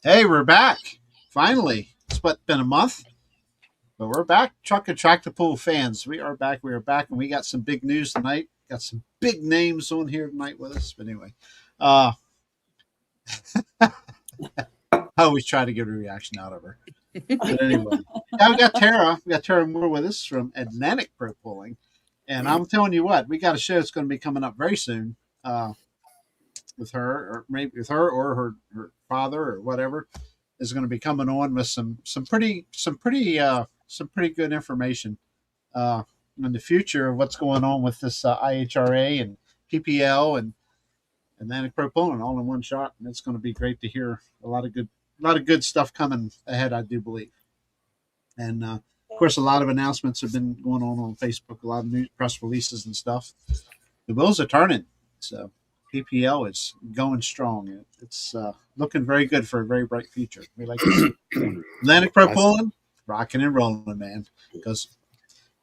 Hey, we're back. Finally. It's been a month, but we're back. Truck and Tractor Pool fans. We are back. We are back, and we got some big news tonight. Got some big names on here tonight with us. But anyway, uh, I always try to get a reaction out of her. But anyway, yeah, we got Tara. We got Tara Moore with us from Atlantic Pro Pulling. And I'm telling you what, we got a show that's going to be coming up very soon with her, or maybe with her or her father or whatever is going to be coming on with some pretty good information in the future of what's going on with this IHRA and PPL and Atlantic Pro Pulling all in one shot, and it's going to be great to hear a lot of good stuff coming ahead, I do believe. And of course, a lot of announcements have been going on Facebook, a lot of new press releases and stuff. The wheels are turning, so PPL is going strong. It's looking very good for a very bright future. We like to see Atlantic Pro Pulling rocking and rolling, man, because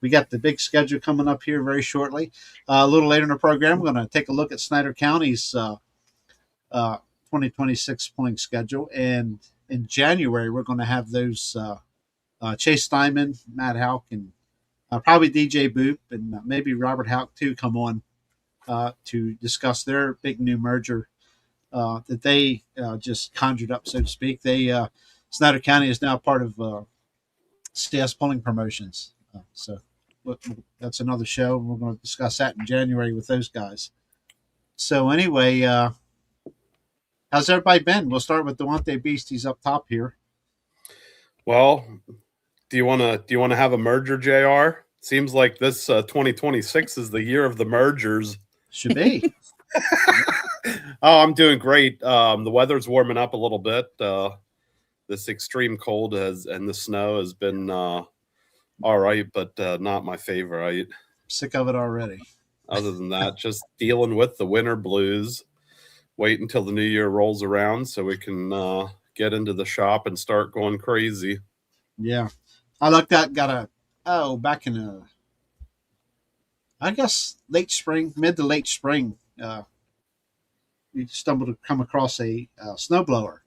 we got the big schedule coming up here very shortly. A little later in the program, we're going to take a look at Snyder County's 2026 pulling schedule, and in January we're going to have those Chase Steinman, Matt Houck, and probably DJ Boop, and maybe Robert Houck too come on to discuss their big new merger that they just conjured up, so to speak. Snyder County is now part of CS Pulling Promotions, so that's another show. We're going to discuss that in January with those guys. So anyway, how's everybody been? We'll start with Devontae Beasties up top here. Well, do you want to have a merger, JR? Seems like this 2026 is the year of the mergers. Should be. Oh, I'm doing great. The weather's warming up a little bit. This extreme cold and the snow has been all right, but not my favorite. Sick of it already. Other than that, just dealing with the winter blues. Wait until the new year rolls around so we can get into the shop and start going crazy. Yeah. I looked at, back in, I guess, mid to late spring, we stumbled to come across a snowblower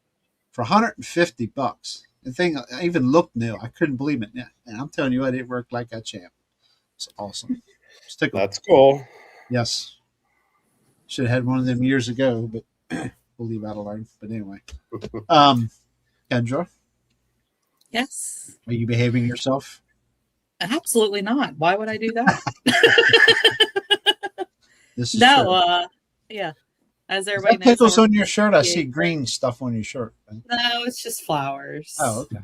for $150. The thing even looked new. I couldn't believe it. And I'm telling you what, it worked like a champ. It's awesome. That's cool. Yes. Should have had one of them years ago, but we'll leave that alone. But anyway. Kendra? Yes. Are you behaving yourself? Absolutely not. Why would I do that? This is true. Yeah. As everybody knows, pickles on your shirt. I see green stuff on your shirt. Right? No, it's just flowers. Oh, okay.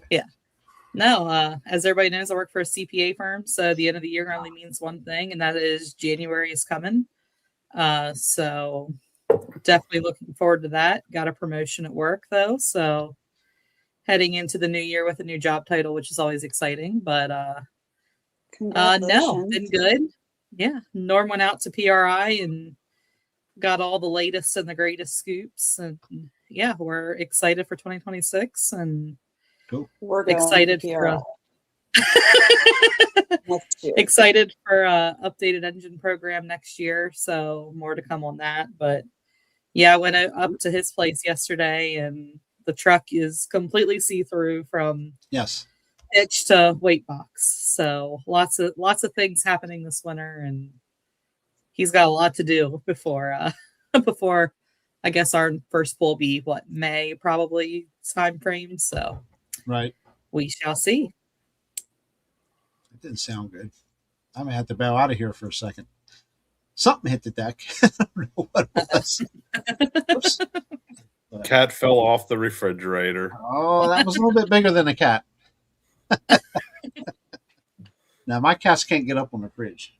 Yeah. No, as everybody knows, I work for a CPA firm, so the end of the year only means one thing, and that is January is coming. So definitely looking forward to that. Got a promotion at work though, so heading into the new year with a new job title, which is always exciting. But no, been good. Yeah, Norm went out to PRI and got all the latest and the greatest scoops, and yeah, we're excited for 2026 and cool. We're excited for excited for updated engine program next year. So more to come on that. But yeah, I went up to his place yesterday, and the truck is completely see-through from hitch to weight box. So lots of things happening this winter, and he's got a lot to do before I guess our first pull be May probably time frame. So right, we shall see. It didn't sound good. I'm gonna have to bow out of here for a second. Something hit the deck. I don't know what it was. Oops. Cat fell off the refrigerator. Oh, that was a little bit bigger than a cat. Now my cats can't get up on the fridge.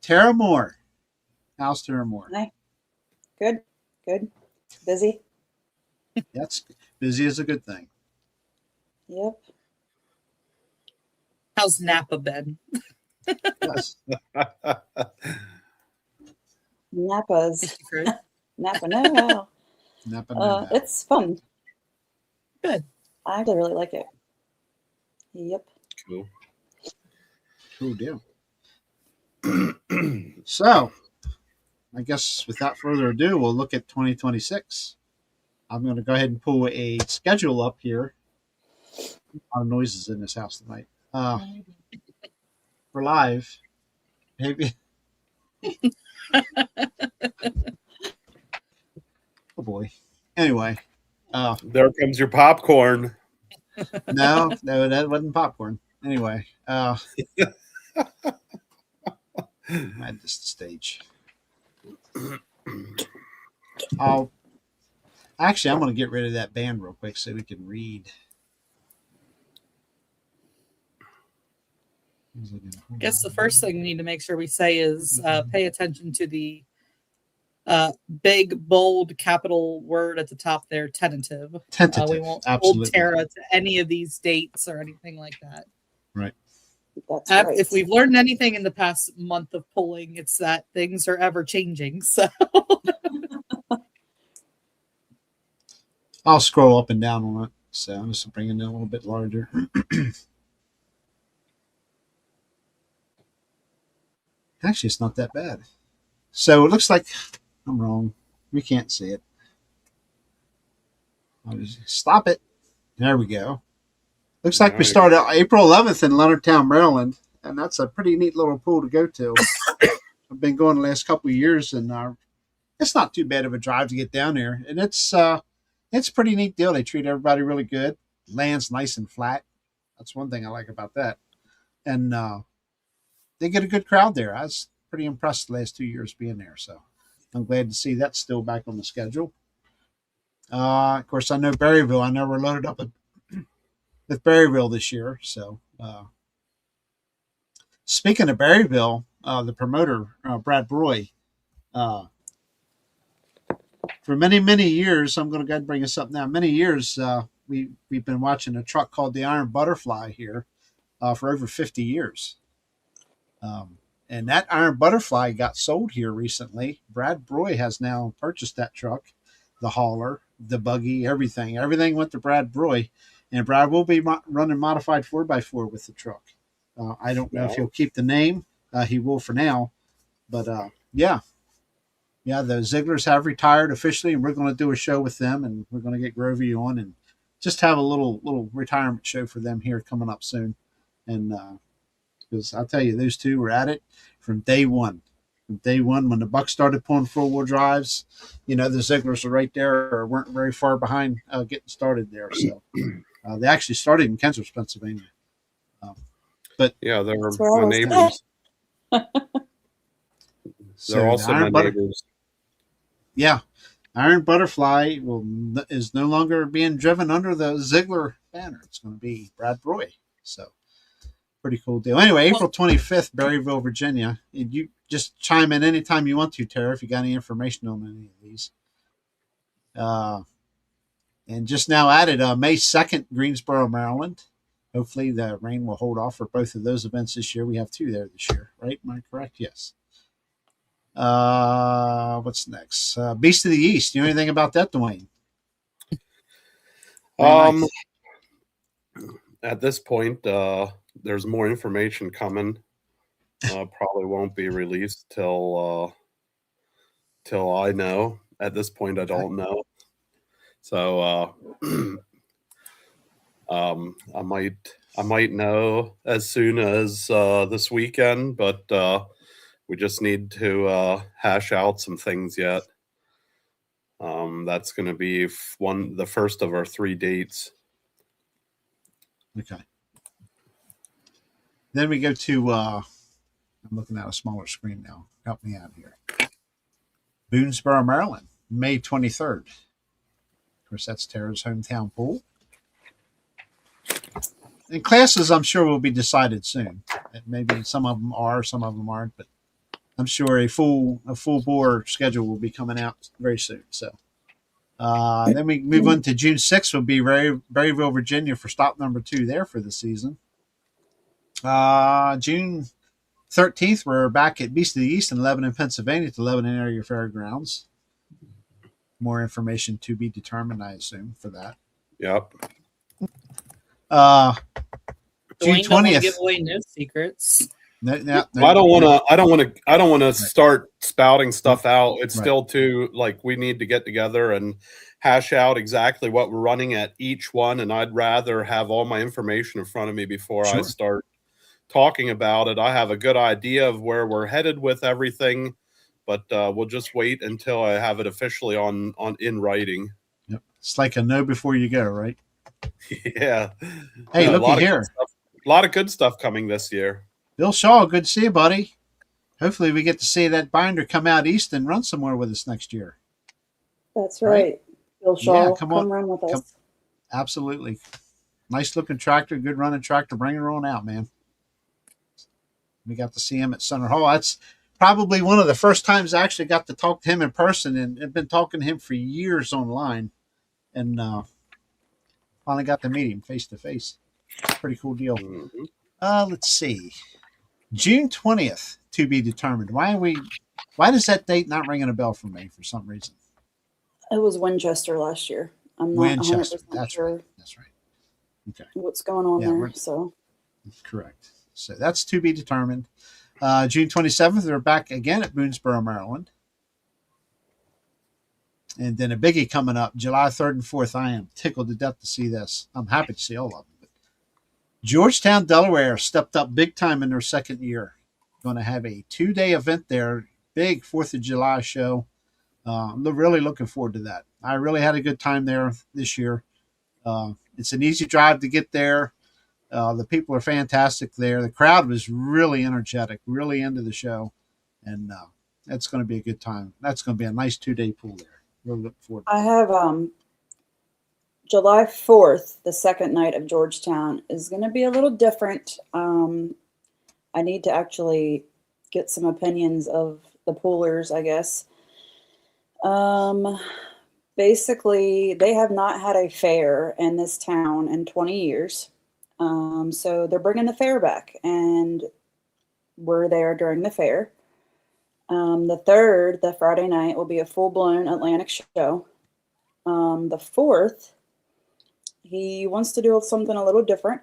Tara Moore. How's Tara Moore? Hi. Good. Busy. That's busy is a good thing. Yep. How's Napa been? Yes. Napa's. Napa, no. Napa, no. It's fun. Good. I actually really like it. Yep. Cool deal. So, I guess without further ado, we'll look at 2026 I'm going to go ahead and pull a schedule up here. A lot of noises in this house tonight. We're live. Maybe. Oh boy. Anyway. There comes your popcorn. No, that wasn't popcorn. Anyway. Add this to stage. I'm going to get rid of that band real quick so we can read. I guess the first thing we need to make sure we say is pay attention to the big, bold capital word at the top there, tentative. Tentative. We won't Absolutely. hold Tara to any of these dates or anything like that. Right. That's right. If we've learned anything in the past month of polling, it's that things are ever changing. So I'll scroll up and down on it. So I'm just bringing it a little bit larger. Actually, it's not that bad. So it looks like I'm wrong. We can't see it. I'll just stop it. There we go. Looks like we started April 11th in Leonardtown, Maryland, and that's a pretty neat little pool to go to. I've been going the last couple of years, and it's not too bad of a drive to get down there. And it's a pretty neat deal. They treat everybody really good. Land's nice and flat. That's one thing I like about that. And they get a good crowd there. I was pretty impressed the last 2 years being there. So I'm glad to see that's still back on the schedule. Of course, I know Berryville. I know we're loaded up with Berryville this year. So speaking of Berryville, the promoter, Brad Broy, for many, many years, I'm going to go ahead and bring this up now. Many years, we've been watching a truck called the Iron Butterfly here for over 50 years. And that Iron Butterfly got sold here recently. Brad Broy has now purchased that truck, the hauler, the buggy, everything. Everything went to Brad Broy. And Brad will be running modified 4x4 with the truck. I don't know if he'll keep the name. He will for now. But, yeah, the Zigglers have retired officially, and we're going to do a show with them, and we're going to get Grovey on and just have a little retirement show for them here coming up soon. And because I'll tell you, those two were at it from day one. From day one, when the Buck started pulling four-wheel drives, the Zigglers are right there or weren't very far behind getting started there. So they actually started in Kensington, Pennsylvania. But yeah, they're my neighbors. They're also my neighbors. Yeah. Iron Butterfly is no longer being driven under the Ziggler banner. It's going to be Brad Broy. So pretty cool deal. Anyway, April 25th, Berryville, Virginia. And you just chime in anytime you want to, Tara, if you got any information on any of these. And just now added May 2nd, Greensboro, Maryland. Hopefully the rain will hold off for both of those events this year. We have two there this year, right? Am I correct? Yes. What's next? Beast of the East. You know anything about that, Dwayne? At this point, there's more information coming. Probably won't be released till I know. At this point, I don't know. So I might know as soon as this weekend, but we just need to hash out some things yet. That's going to be the first of our 3 dates. Okay. Then we go to, I'm looking at a smaller screen now. Help me out here. Boonesboro, Maryland, May 23rd. Of course, that's Tara's hometown pool. And classes, I'm sure, will be decided soon. Maybe some of them are, some of them aren't, but I'm sure a full bore schedule will be coming out very soon. So then we move on to June 6th. Will be Berryville, Virginia for stop number 2 there for the season. June 13th, we're back at Beast of the East in Lebanon, Pennsylvania, at the Lebanon Area Fairgrounds. More information to be determined, I assume, for that. Yep. June 20th. Give away no secrets. No, I don't want to start spouting stuff out. It's still too we need to get together and hash out exactly what we're running at each one, and I'd rather have all my information in front of me before I Sure. start talking about it. I have a good idea of where we're headed with everything, but we'll just wait until I have it officially on in writing. Yep. It's like a know before you go, right? Yeah. Hey, a looky lot of here. good stuff, a lot of good stuff coming this year. Bill Shaw, good to see you, buddy. Hopefully we get to see that binder come out east and run somewhere with us next year. That's Right? right. Bill Shaw, Yeah, come come on. run with Come- us. Absolutely. Nice looking tractor, good running tractor. Bring her on out, man. We got to see him at Center Hall. That's probably one of the first times I actually got to talk to him in person, and I've been talking to him for years online, and finally got to meet him face to face. Pretty cool deal. Mhm. Let's see. June 20th to be determined. Why does that date not ring a bell for me for some reason? It was Winchester last year. I'm not Winchester. 100% That's sure right. That's right. Okay. what's going on Yeah, there. we're- So Correct. So that's to be determined. June 27th, they're back again at Boonesboro, Maryland. And then a biggie coming up, July 3rd and 4th. I am tickled to death to see this. I'm happy to see all of them. But Georgetown, Delaware stepped up big time in their second year. Going to have a 2-day event there, big 4th of July show. I'm really looking forward to that. I really had a good time there this year. It's an easy drive to get there. The people are fantastic there. The crowd was really energetic, really into the show. And that's going to be a good time. That's going to be a nice 2-day pool there. Really looking forward to I have July 4th, the second night of Georgetown, is going to be a little different. I need to actually get some opinions of the poolers, I guess. Basically, they have not had a fair in this town in 20 years. So they're bringing the fair back, and we're there during the fair. The 3rd, the Friday night, will be a full-blown Atlantic show. The 4th, he wants to do something a little different.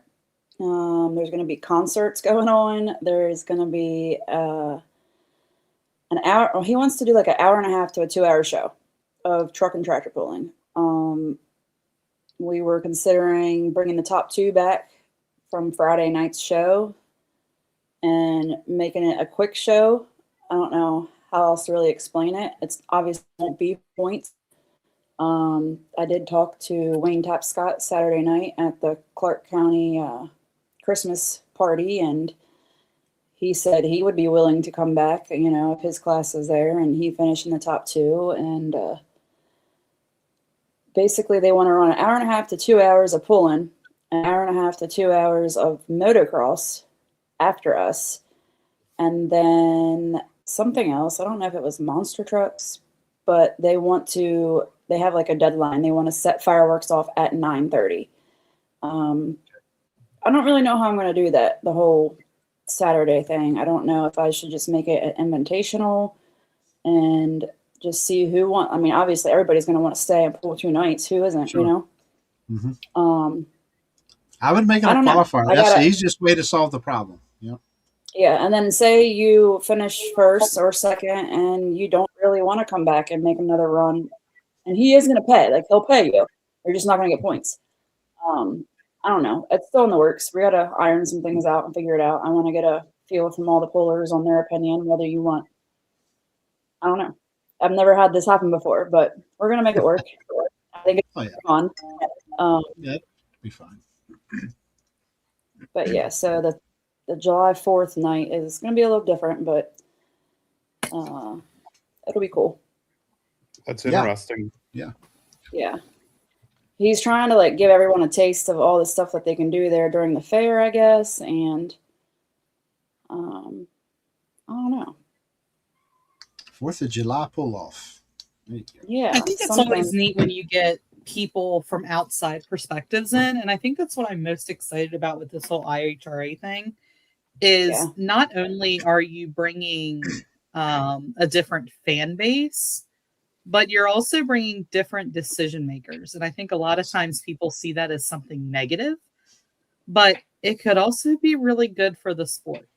There's going to be concerts going on. There's going to be an hour. He wants to do like an hour and a half to a 2-hour show of truck and tractor pulling. We were considering bringing the top 2 back from Friday night's show and making it a quick show. I don't know how else to really explain it. It's obviously won't be points. I did talk to Wayne Tapscott Saturday night at the Clark County Christmas party, and he said he would be willing to come back, if his class is there, and he finished in the top 2. And basically they want to run an hour and a half to 2 hours of pulling, an hour and a half to 2 hours of motocross after us, and then something else. I don't know if it was monster trucks, but they have like a deadline. They want to set fireworks off at 9:30. I don't really know how I'm going to do that, the whole Saturday thing. I don't know if I should just make it an invitational and just see who wants. I mean, obviously everybody's going to want to stay and pull 2 nights. Who isn't, Sure. Mm-hmm. I would make it a I don't know. qualifier. That's the easiest way to solve the problem. Yeah, and then say you finish first or second and you don't really want to come back and make another run. And he is going to pay. Like, he'll pay you. You're just not going to get points. I don't know. It's still in the works. We got to iron some things out and figure it out. I want to get a feel from all the pullers on their opinion, whether you want. I don't know. I've never had this happen before, but we're going to make it work. I think it's fun. Yeah, it'll be fine. But yeah, so the July 4th night is going to be a little different, but it'll be cool. That's interesting. Yeah. Yeah. He's trying to like give everyone a taste of all the stuff that they can do there during the fair, I guess. And I don't know. 4th of July pull off. Yeah. I think it's always neat when you get people from outside perspectives in. And I think that's what I'm most excited about with this whole IHRA thing is not only are you bringing a different fan base, but you're also bringing different decision makers. And I think a lot of times people see that as something negative, but it could also be really good for the sport.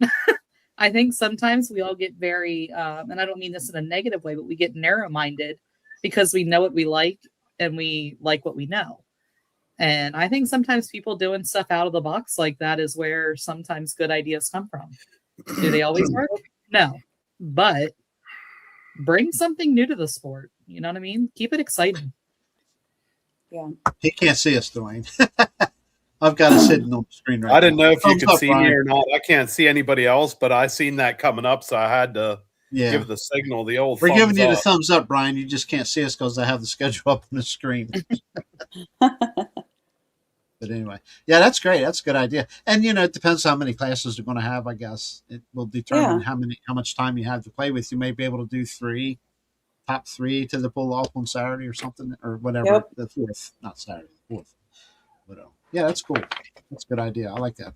I think sometimes we all get very, and I don't mean this in a negative way, but we get narrow-minded because we know what we like and we like what we know. And I think sometimes people doing stuff out of the box like that is where sometimes good ideas come from. Do they always work? No. But bring something new to the sport. You know what I mean? Keep it exciting. Yeah. He can't see us, Dwayne. I've got it sitting on the screen right I didn't now. know if you Thumbs could up, see Brian. me or not. I can't see anybody else, but I seen that coming up, so I had to Yeah. give the signal, the old We're thumbs giving you the up. thumbs up, Brian. You just can't see us because I have the schedule up on the screen. But anyway, yeah, that's great. That's a good idea. And it depends how many classes you're going to have. I guess it will determine how much time you have to play with. You may be able to do top three to the pull off on Saturday or something, or whatever. Yep. The fourth, not Saturday, the fourth. But yeah, that's cool. That's a good idea. I like that.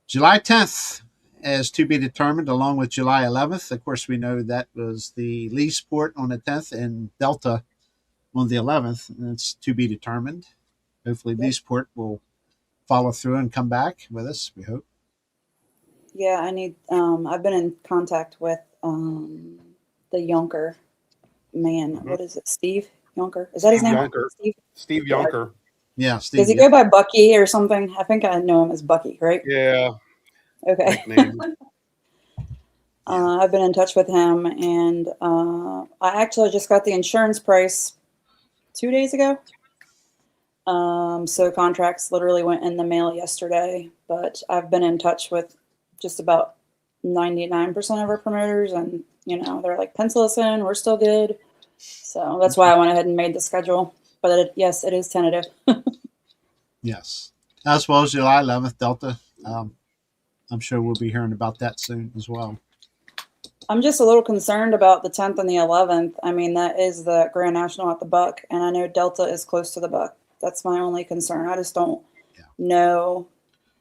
July 10th is to be determined, along with July 11th. Of course, we know that was the Leesport on the 10th and Delta on the 11th, and it's to be determined. Hopefully, Leesport will follow through and come back with us. We hope. Yeah, I need. I've been in contact with the Yonker man. Mhm. What is it? Steve Yonker. Is that his name? Yonker. Steve. Steve Yonker. Yeah, Steve. Does he go by Bucky or something? I think I know him as Bucky, right? Yeah. Okay. Nickname. I've been in touch with him, and I actually just got the insurance price 2 days ago. So contracts literally went in the mail yesterday, but I've been in touch with just about 99% of our promoters, and they're like, pencil us in, we're still good. So that's why I went ahead and made the schedule. But yes, it is tentative. Yes, as well as July 11th Delta. I'm sure we'll be hearing about that soon as well. I'm just a little concerned about the 10th and the 11th. I mean, that is the Grand National at the Buck, and I know Delta is close to the Buck. That's my only concern. I just don't know,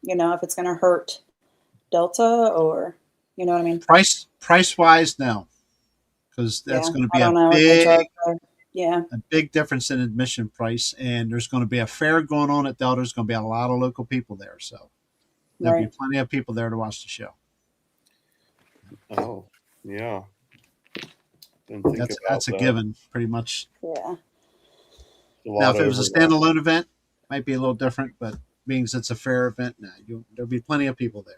if it's going to hurt Delta or, you know what I mean? Price wise, no, because that's going to be a big difference in admission price, and there's going to be a fair going on at Delta. There's going to be a lot of local people there, so there'll be plenty of people there to watch the show. Oh, yeah. That's a given, pretty much. Yeah. Now, if it was a standalone event, it might be a little different, but being as it's a fair event, there'll be plenty of people there.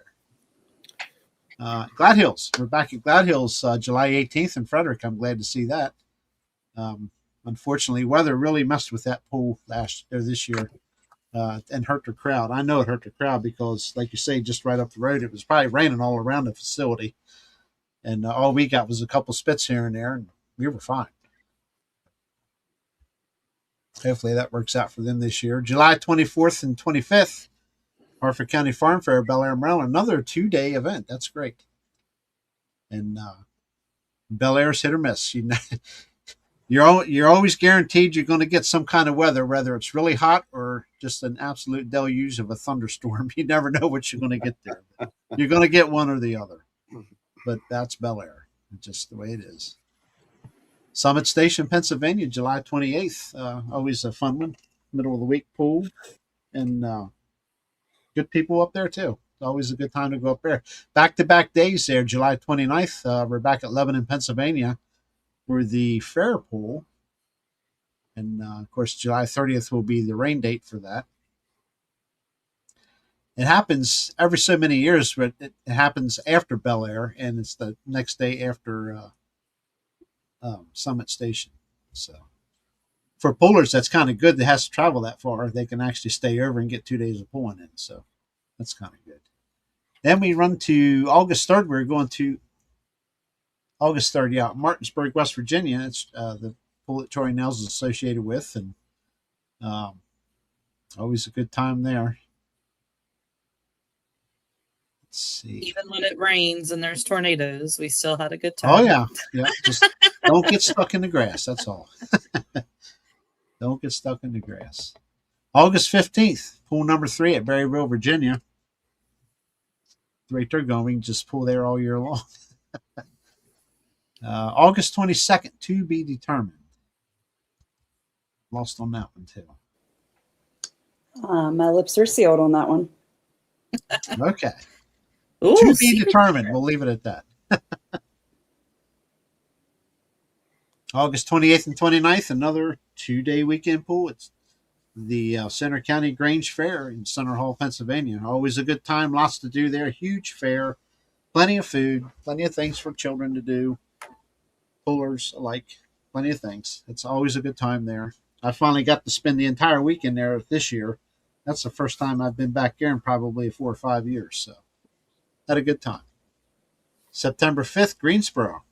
Glad Hills. We're back at Glad Hills July 18th in Frederick. I'm glad to see that. Unfortunately, weather really messed with that pool this year and hurt the crowd. I know it hurt the crowd because, like you say, just right up the road, it was probably raining all around the facility. And all we got was a couple spits here and there, and we were fine. Hopefully that works out for them this year. July 24th and 25th, Harford County Farm Fair, Bel Air, Maryland. Another 2-day event. That's great. And Bel Air's hit or miss. You're always guaranteed you're going to get some kind of weather, whether it's really hot or just an absolute deluge of a thunderstorm. You never know what you're going to get there. You're going to get one or the other. But that's Bel Air. It's just the way it is. Summit Station, Pennsylvania, July 28th. Always a fun one. Middle of the week pool. And good people up there, too. It's always a good time to go up there. Back-to-back days there, July 29th. We're back at Lebanon, Pennsylvania for the fair pool. And, of course, July 30th will be the rain date for that. It happens every so many years, but it happens after Bel Air, and it's the next day after Summit Station. So for poolers, that's kind of good. That has to travel that far. They can actually stay over and get 2 days of pulling in. So that's kind of good. Then we run to August 3rd. We're going to August 3rd, Martinsburg, West Virginia. It's the pool that Tori Nels is associated with, and always a good time there. Let's see. Even when it rains and there's tornadoes, we still had a good time. Oh, yeah. Just don't get stuck in the grass. That's all. Don't get stuck in the grass. August 15th, pool number 3 at Berryville, Virginia. The rate they're going, we can just pull there all year long. August 22nd, to be determined. Lost on that one, too. My lips are sealed on that one. Okay. Ooh, To be determined. We'll leave it at that. August 28th and 29th, another 2-day weekend pool. It's the Center County Grange Fair in Center Hall, Pennsylvania. Always a good time, lots to do there. Huge fair, plenty of food, plenty of things for children to do, pullers alike, plenty of things. It's always a good time there. I finally got to spend the entire weekend there this year. That's the first time I've been back there in probably 4 or 5 years. So had a good time. September 5th, Greensboro.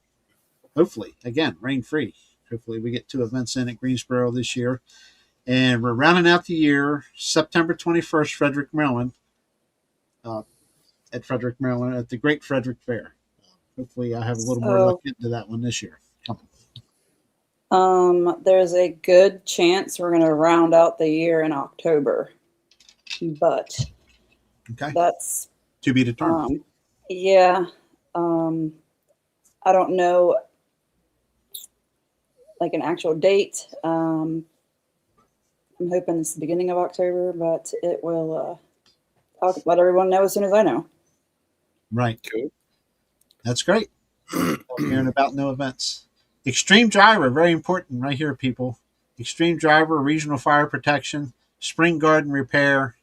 Hopefully, again, rain free. Hopefully, we get 2 events in at Greensboro this year. And we're rounding out the year, September 21st, Frederick, Maryland, at the Great Frederick Fair. Hopefully, I have a little more luck into that one this year. Come on. There's a good chance we're going to round out the year in October, but that's to be determined. Yeah. I don't know, like, an actual date. I'm hoping it's the beginning of October, but it will. I'll let everyone know as soon as I know. Right. Cool. That's great. Hearing about new events. Extreme Driver, very important right here, people. Extreme Driver, regional fire protection, spring garden repair,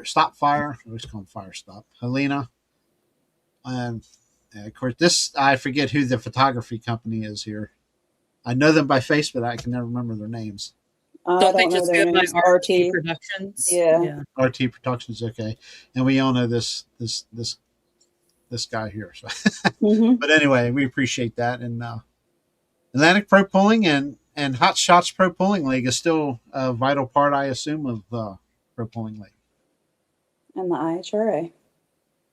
stop fire. I always call them fire stop. Helena. And of course, I forget who the photography company is here. I know them by face, but I can never remember their names. Don't know they just their go by names. RT Productions? Yeah. RT Productions, okay. And we all know this guy here. So. But anyway, we appreciate that. And Atlantic Pro Pulling and Hot Shots Pro Pulling League is still a vital part, I assume, of Pro Pulling League. And the IHRA.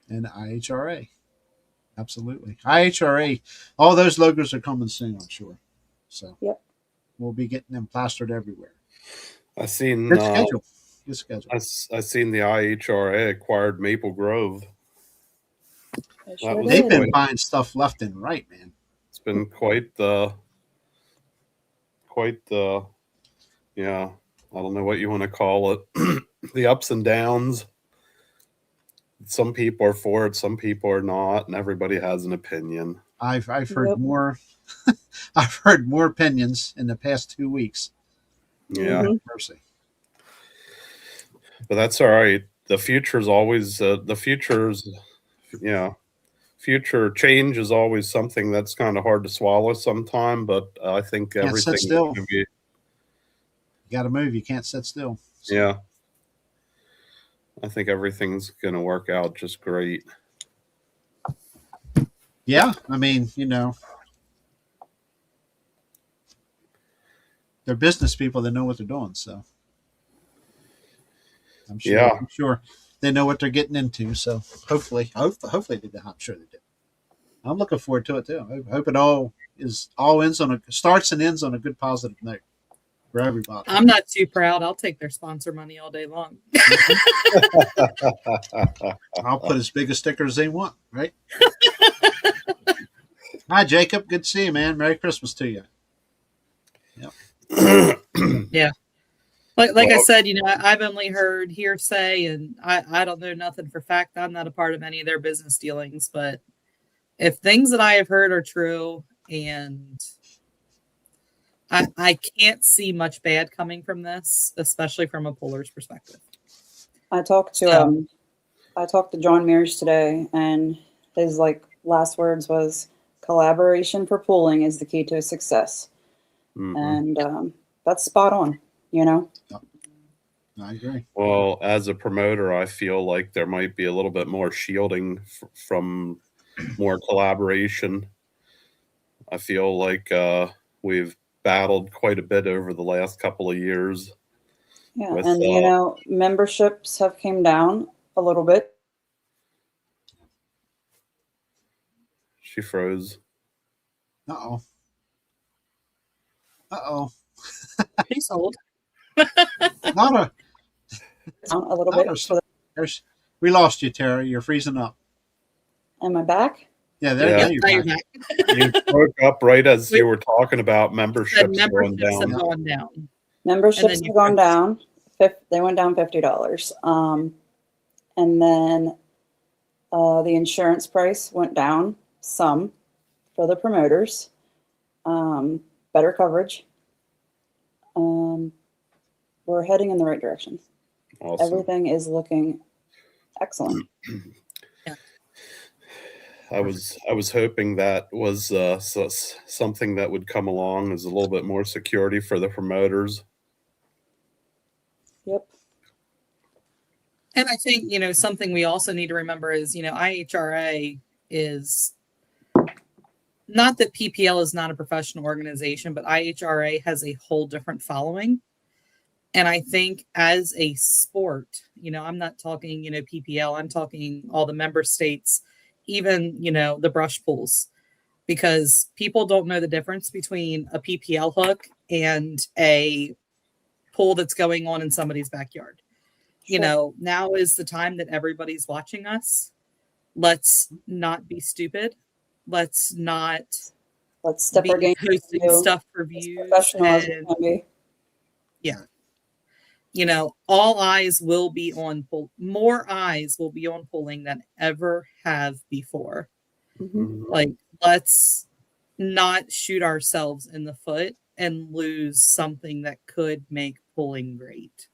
And the IHRA. Absolutely. IHRA, all those logos are coming soon, I'm sure. So we'll be getting them plastered everywhere. I seen Good schedule. Good schedule. I seen the IHRA acquired Maple Grove. They've been buying stuff left and right, man. It's been quite the yeah, I don't know what you want to call it. The ups and downs. Some people are for it, some people are not, and everybody has an opinion. I've heard more I've heard more opinions in the past 2 weeks. Yeah. Mercy. But that's all right. The future's always future change is always something that's kind of hard to swallow sometime, but I think everything still. You got to move. You can't sit still. So. Yeah. I think everything's going to work out just great. Yeah. I mean, they're business people that know what they're doing. So I'm sure they know what they're getting into. So hopefully they do. I'm sure they do. I'm looking forward to it too. I hope it all starts and ends on a good positive note for everybody. I'm not too proud. I'll take their sponsor money all day long. I'll put as big a sticker as they want, right? Hi, Jacob. Good to see you, man. Merry Christmas to you. Yep. Yeah. Like I said, I've only heard hearsay, and I don't know nothing for fact. I'm not a part of any of their business dealings, but if things that I have heard are true, and I can't see much bad coming from this, especially from a puller's perspective. I talked to John Mears today, and his last words was, collaboration for pulling is the key to success. And that's spot on, I agree. Well, as a promoter, I feel like there might be a little bit more shielding from more collaboration. I feel like we've battled quite a bit over the last couple of years. Yeah, and memberships have came down a little bit. She froze. Uh-oh. He's old. Not a little bit. We lost you, Tara. You're freezing up. Am I back? Yeah, there you go. You broke up right as you were talking about memberships going down. Memberships have gone down. They went down $50. And then the insurance price went down some for the promoters. better coverage. We're heading in the right direction. Awesome. Everything is looking excellent. I was hoping that was something that would come along as a little bit more security for the promoters. Yep. And I think, something we also need to remember is, IHRA is not that PPL is not a professional organization, but IHRA has a whole different following. And I think as a sport, I'm not talking, PPL, I'm talking all the member states, even, the brush pools, because people don't know the difference between a PPL hook and a pool that's going on in somebody's backyard. Sure. Now is the time that everybody's watching us. Let's not be stupid. Let's step our game posting stuff for views. Professional as we can be. Yeah. All eyes will be on more eyes will be on pulling than ever have before. Mm-hmm. Like, let's not shoot ourselves in the foot and lose something that could make pulling great.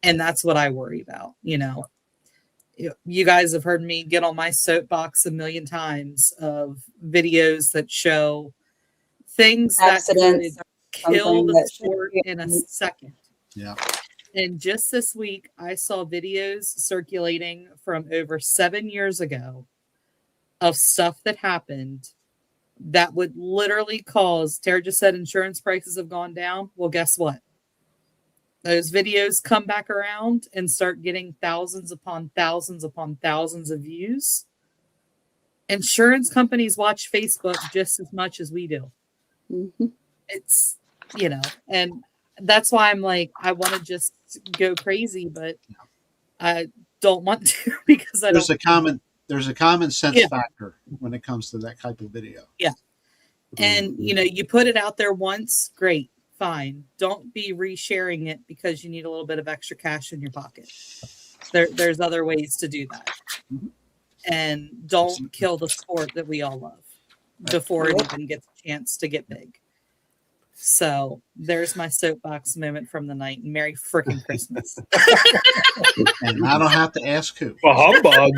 And that's what I worry about. You guys have heard me get on my soapbox a million times of videos that show things Accidents that could kill the sport in a second. Yeah. And just this week, I saw videos circulating from over 7 years ago of stuff that happened that would literally cause, Tara just said insurance prices have gone down. Well, guess what? Those videos come back around and start getting thousands upon thousands upon thousands of views. Insurance companies watch Facebook just as much as we do. Mm-hmm. It's, and that's why I'm like, I want to just go crazy, but I don't want to because there's a common sense factor when it comes to that type of video. Yeah. And, you put it out there once, great, fine. Don't be resharing it because you need a little bit of extra cash in your pocket. There's other ways to do that. Mm-hmm. And don't kill the sport that we all love before it even gets a chance to get big. So there's my soapbox moment from the night. Merry freaking Christmas. And I don't have to ask who. A humbug.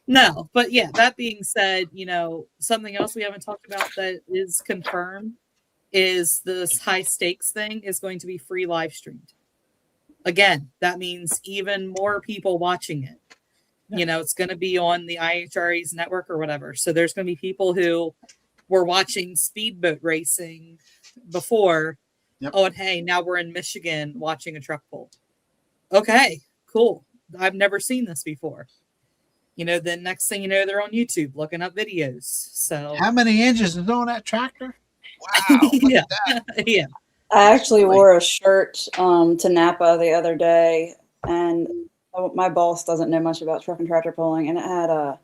No, but yeah, that being said, something else we haven't talked about that is confirmed is this high stakes thing is going to be free live streamed. Again, that means even more people watching it. It's going to be on the IHRA's network or whatever. So there's going to be people who were watching speedboat racing before. Yep. Oh, and hey, now we're in Michigan watching a truck pull. Okay, cool. I've never seen this before. Then next thing you know, they're on YouTube looking up videos. So how many engines is on that tractor? Wow. Yeah. Yeah. I actually wore a shirt to Napa the other day, and my boss doesn't know much about truck and tractor pulling, and it had I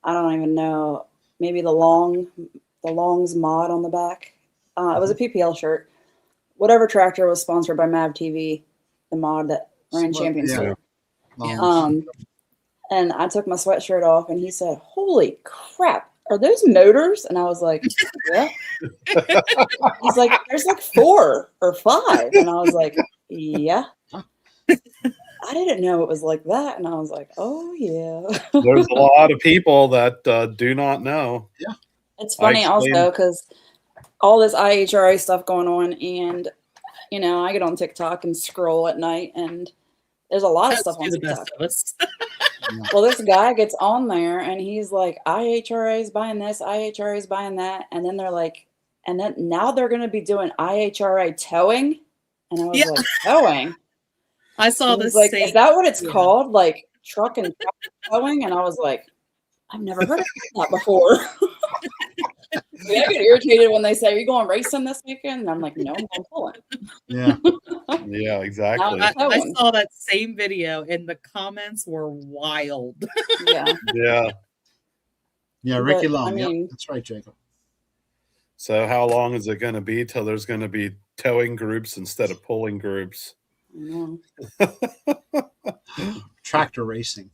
don't even know, maybe the Longs mod on the back. It was a PPL shirt. Whatever tractor was sponsored by Mav TV, the mod that ran Championship. Yeah. And I took my sweatshirt off, and he said, "Holy crap, are those motors?" And I was like, "Yeah." He's like, "There's like 4 or 5," and I was like, "Yeah." I didn't know it was like that, and I was like, "Oh yeah." There's a lot of people that do not know. Yeah, it's funny also because all this IHRA stuff going on, and I get on TikTok and scroll at night, and there's a lot of stuff on TikTok. Well, this guy gets on there, and he's like, "IHRA is buying this, IHRA is buying that," and then they're like, and then now they're going to be doing IHRA towing, and I was like, "Towing." I saw this. Like, is that what it's called? Like truck and towing? And I was like, I've never heard of that before. I get irritated when they say, "Are you going racing this weekend?" And I'm like, "No, I'm going pulling." Yeah. Yeah, exactly. I saw that same video, and the comments were wild. Yeah. Yeah, Ricky Long. That's right, Jacob. So how long is it going to be till there's going to be towing groups instead of pulling groups? I know. Tractor racing.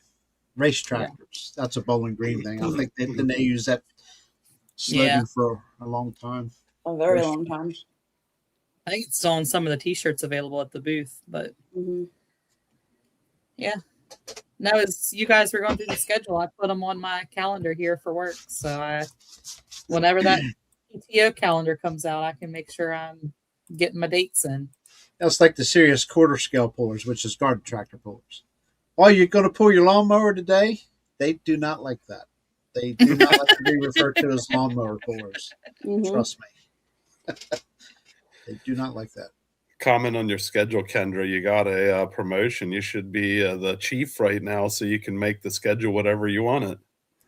race tractors. That's a Bowling Green thing. I think they use that slogan for a long time. A very long time. I think it's still on some of the T-shirts available at the booth, but yeah. No, as you guys were going through the schedule, I put them on my calendar here for work. So whenever that PTO calendar comes out, I can make sure I'm getting my dates in. That's like the serious quarter scale pullers, which is garden tractor pullers. Oh, you're going to pull your lawnmower today? They do not like that. They do not like to be referred to as lawnmower pullers. Trust me. They do not like that. Comment on your schedule, Kendra. You got a promotion. You should be the chief right now, so you can make the schedule whatever you want it.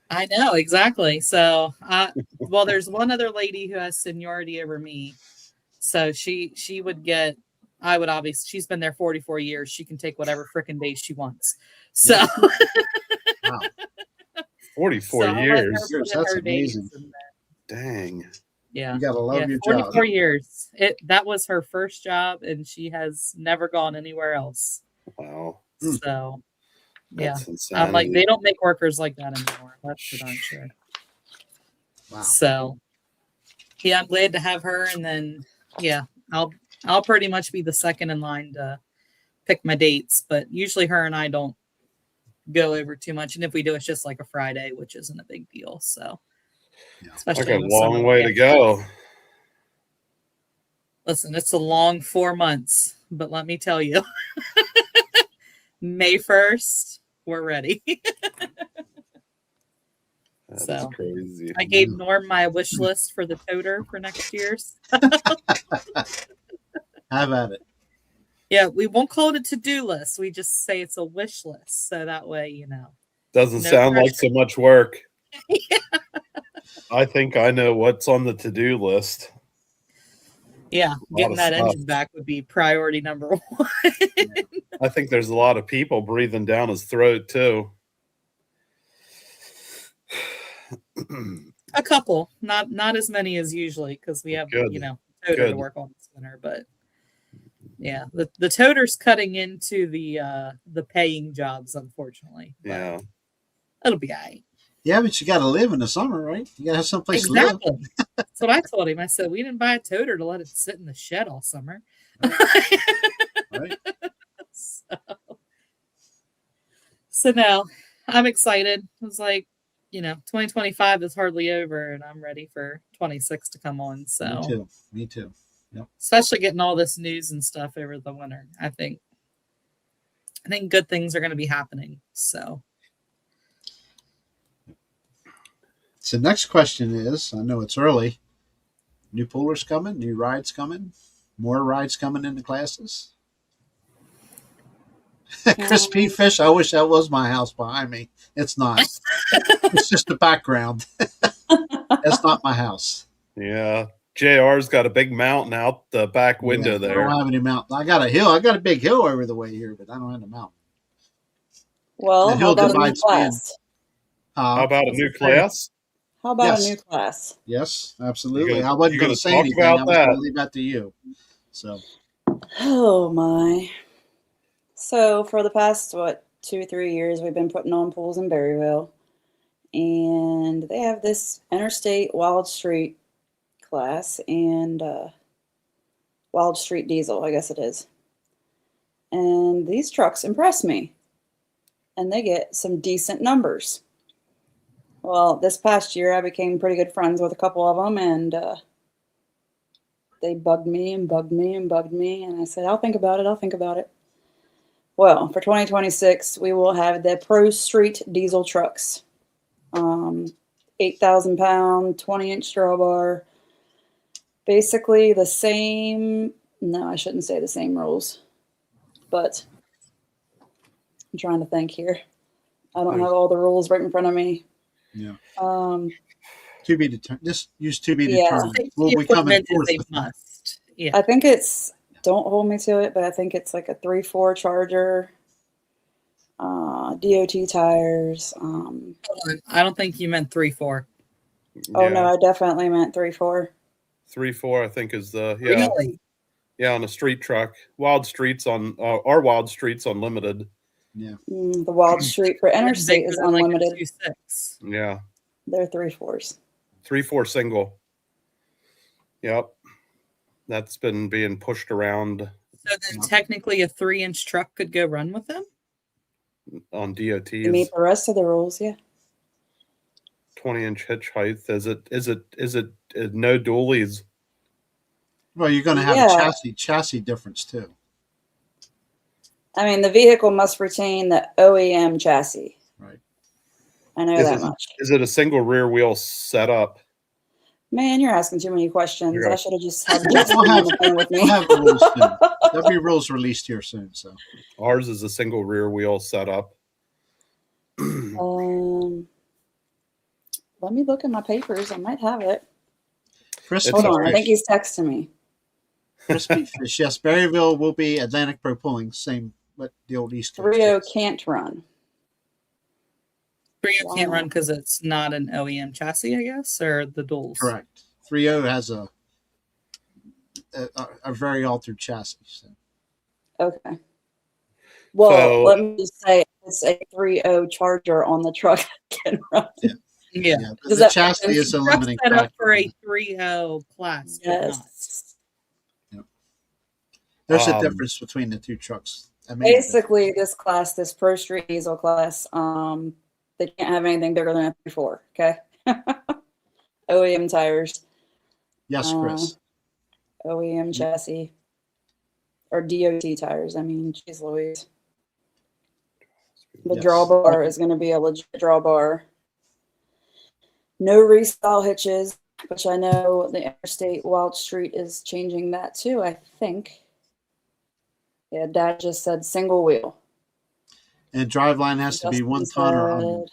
I know, exactly. So, well, there's one other lady who has seniority over me. So she would get, I would obviously, she's been there 44 years. She can take whatever frickin' days she wants. So, wow. 44 years. That's amazing. Dang. Yeah. You got to love your 44 job. years. That was her first job, and she has never gone anywhere else. Wow. So, That's yeah. insanity. I'm like, they don't make workers like that anymore. That's for darn sure. Wow. So, yeah, I'm glad to have her. And then, yeah, I'll pretty much be the second in line to pick my dates. But usually her and I don't go over too much. And if we do, it's just like a Friday, which isn't a big deal. So, like a long way to go. Listen, it's a long 4 months, but let me tell you, May 1st, we're ready. That's crazy. I gave Norm my wish list for the toter for next year's. How about it? Yeah, we won't call it a to-do list. We just say it's a wish list. So that way, you know. Doesn't sound like so much work. Yeah. I think I know what's on the to-do list. Yeah, getting that engine back would be priority number one. I think there's a lot of people breathing down his throat, too. A couple, not as many as usually, because we have toter to work on this winter. But yeah, the toter's cutting into the paying jobs, unfortunately. Yeah, it'll be all right. Yeah, but you got to live in the summer, right? You got to have someplace to live. That's what I told him. I said, we didn't buy a toter to let it sit in the shed all summer. Right. So now I'm excited. I was like, 2025 is hardly over, and I'm ready for 26 to come on. So me too. Yep. Especially getting all this news and stuff over the winter. I think good things are going to be happening. So next question is, I know it's early, new pullers coming, new rides coming, more rides coming into classes. Crispy fish, I wish that was my house behind me. It's not. It's just the background. That's not my house. Yeah. JR's got a big mountain out the back window there. I don't have any mountain. I got a hill. I got a big hill over the way here, but I don't have a mountain. Well, how about a new class? How about a new class? How about a new class? Yes, absolutely. I wasn't going to say anything. I was going to leave that to you. So. Oh, my. So for the past, 2 or 3 years, we've been putting on pools in Berryville. And they have this interstate Wild Street class and Wild Street Diesel, I guess it is. And these trucks impress me. And they get some decent numbers. Well, this past year, I became pretty good friends with a couple of them, and they bugged me and bugged me and bugged me, and I said, I'll think about it. Well, for 2026, we will have the Pro Street diesel trucks. 8,000 pound, 20-inch straw bar. Basically the same, no, I shouldn't say the same rules, but I'm trying to think here. I don't have all the rules right in front of me. Yeah. To be determined. Just use to be determined. Will we come in they must. Yeah. I think it's, don't hold me to it, but I think it's like a 3.4 Charger, DOT tires. I don't think you meant 3.4. Oh no, I definitely meant 3.4. 3.4, I think, is the Really? Yeah, on a street truck. Wild Streets on our Wild Streets Unlimited. Yeah. The Wild Street for interstate Bigger is than, like, a unlimited. 2.6. Yeah. They're 3.4s. 3.4 single. Yep. That's been being pushed around So then technically a 3-inch truck could go run with them? on You DOTs. meet the rest of the rules, yeah. 20-inch hitch height. Is it no dualies? Well, you're going to have Yeah. a chassis difference too. I mean, the vehicle must retain the OEM chassis. Right. I know that much. Is it a single rear wheel setup? Man, you're asking too many questions. Okay. I should have just had Justin We'll have- on the phone with me. We'll have the rules soon. There'll be rules released here soon. So Ours is a single rear wheel setup. Let me look at my papers. I might have it. crispy Hold on. I fish. think he's texting me. Crispy fish. Yes, Berryville will be Atlantic Pro Pulling. Same, but the old East Coast. 3.0 can't run. 3.0 can't run because it's not an OEM chassis, I guess, or the duals. Correct. 3.0 has a very altered chassis. So. Okay. Well, So- let me just say it's a 3.0 Charger on the truck that can run. Yeah. But Does the that make chassis sense? is a Truck's limiting set up factor. for a 3.0 class, but not. Yes. There's a difference between the two trucks. Basically, this class, this Pro Street Diesel class, they can't have anything bigger than a 3.4. Okay. OEM tires. Yes, Chris. OEM chassis. Or DOT tires. I mean, geez Louise. The Yes. drawbar is going to be a legit drawbar. No restyle hitches, which I know the Interstate Wild Street is changing that too, I think. Yeah, Dad just said single wheel. And driveline has to be 1 ton or under.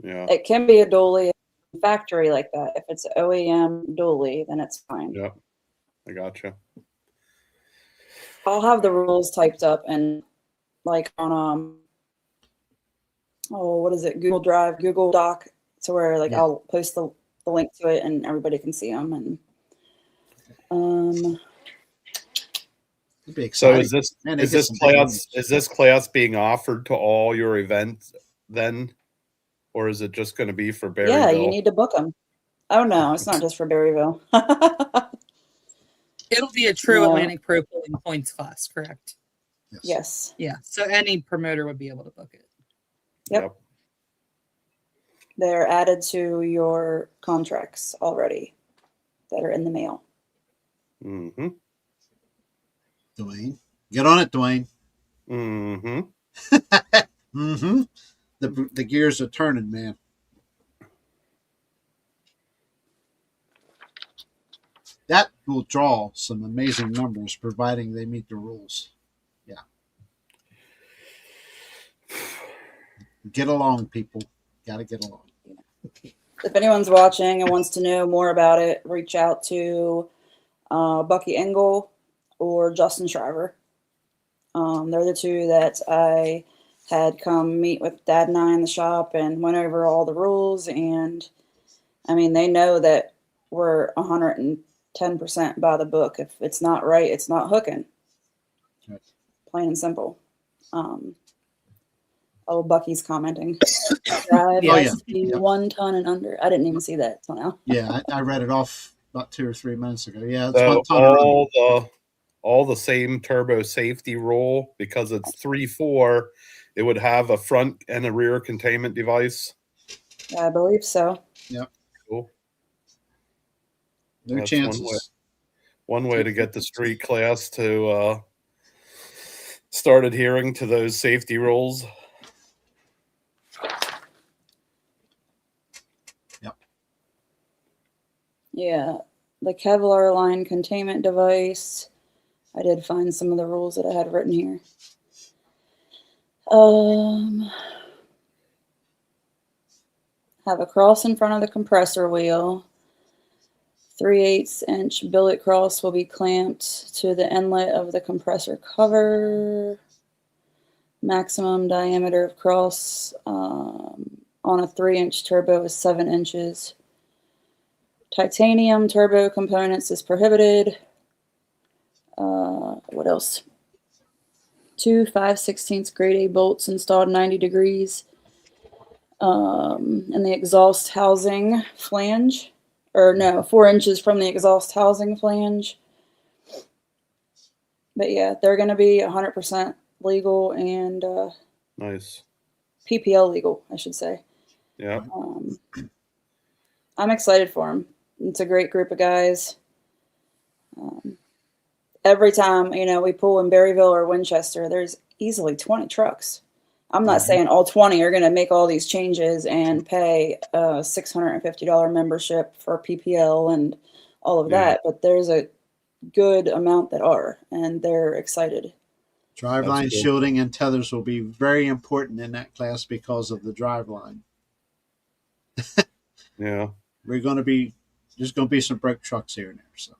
Yeah. It can be a dually factory like that. If it's OEM dually, then it's fine. Yep. I gotcha. I'll have the rules typed up and like on what is it? Google Drive, Google Doc, to where like I'll post the link to it and everybody can see them. And It'd be So exciting. is this Man, they is get this some big class numbers. is this class being offered to all your events then, or is it just going to be for Berryville? yeah, you need to book them. Oh no, it's not just for Berryville. It'll be a true No. Atlantic Pro Pulling points class, correct? Yes. Yeah. So any promoter would be able to book it. Yep. They're added to your contracts already that are in the mail. Mm-hmm. Dwayne. Get on it, Dwayne. Mm-hmm. Mm-hmm. The gears are turning, man. That will draw some amazing numbers, providing they meet the rules. Yeah. Get along, people. Got to get along. If anyone's watching and wants to know more about it, reach out to Bucky Engel or Justin Shriver. They're the two that I had come meet with Dad and I in the shop and went over all the rules. And I mean, they know that we're 110% by the book. If it's not right, it's not hooking. Right. Plain and simple. Bucky's commenting. Drive Yeah. has to be 1 ton and under. I didn't even see that till now. Yeah, I read it off about 2 or 3 minutes ago. Yeah, it's So 1 ton or under. all the same turbo safety rule, because it's 3.4, it would have a front and a rear containment device. I believe so. Cool. No That's chances. One way to get the street class to start adhering to those safety rules. Yeah, the Kevlar line containment device. I did find some of the rules that I had written here. Have a cross in front of the compressor wheel. 3/8 inch billet cross will be clamped to the inlet of the compressor cover. Maximum diameter of cross on a 3-inch turbo is 7 inches. Titanium turbo components is prohibited. What else? 2 5/16 grade A bolts installed 90 degrees. And the exhaust housing flange, or no, 4 inches from the exhaust housing flange. But yeah, they're going to be 100% legal and Nice. PPL legal, I should say. Yeah. I'm excited for them. It's a great group of guys. Every time, we pull in Berryville or Winchester, there's easily 20 trucks. I'm not saying all 20 are going to make all these changes and pay a $650 membership for PPL and all of that, but there's a good amount that are, and they're excited. Driveline That's cool. shielding and tethers will be very important in that class because of the driveline. Yeah. There's going to be some broke trucks here and there. So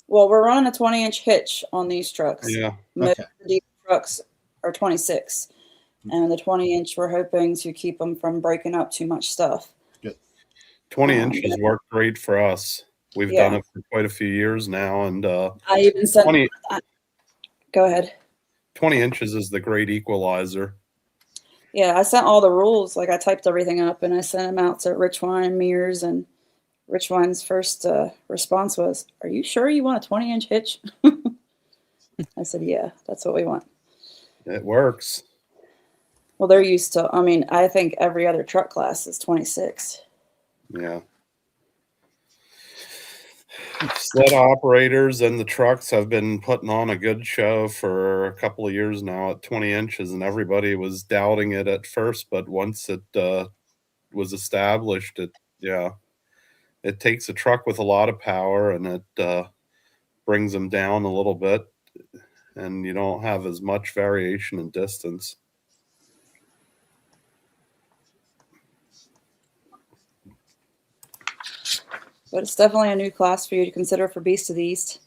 Well, we're running a 20-inch hitch on these trucks. Yeah. Most Okay. of these trucks are 26, and the 20-inch, we're hoping to keep them from breaking up too much stuff. 20 inches worked great for us. We've done it for quite a few years now, and I even sent. 20 Go ahead. 20 inches is the great equalizer. Yeah, I sent all the rules. Like, I typed everything up and I sent them out to Rich Wine and Mears. And Rich Wine's first response was, "Are you sure you want a 20-inch hitch?" I said, "Yeah, that's what we want." It works. Well, they're used to. I mean, I think every other truck class is 26. Yeah. Sled operators and the trucks have been putting on a good show for a couple of years now at 20 inches, and everybody was doubting it at first, but once it was established, it takes a truck with a lot of power and it brings them down a little bit, and you don't have as much variation in distance. But it's definitely a new class for you to consider for Beast of the East.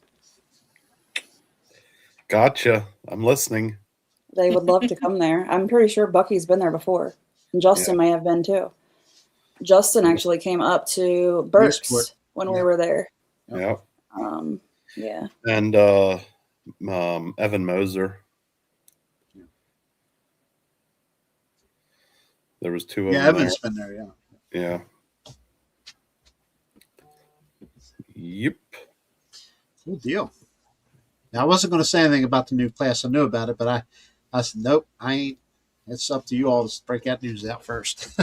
Gotcha. I'm listening. They would love to come there. I'm pretty sure Bucky's been there before. And Justin may have been too. Justin actually came up to Burke's when we were there. Yeah. Yeah. And Evan Moser. There was two of them. Yeah, Evan's been there, yeah. Yeah. Yep. Cool deal. Now, I wasn't going to say anything about the new class. I knew about it, but I said, nope, I ain't. It's up to you all to break that news out first.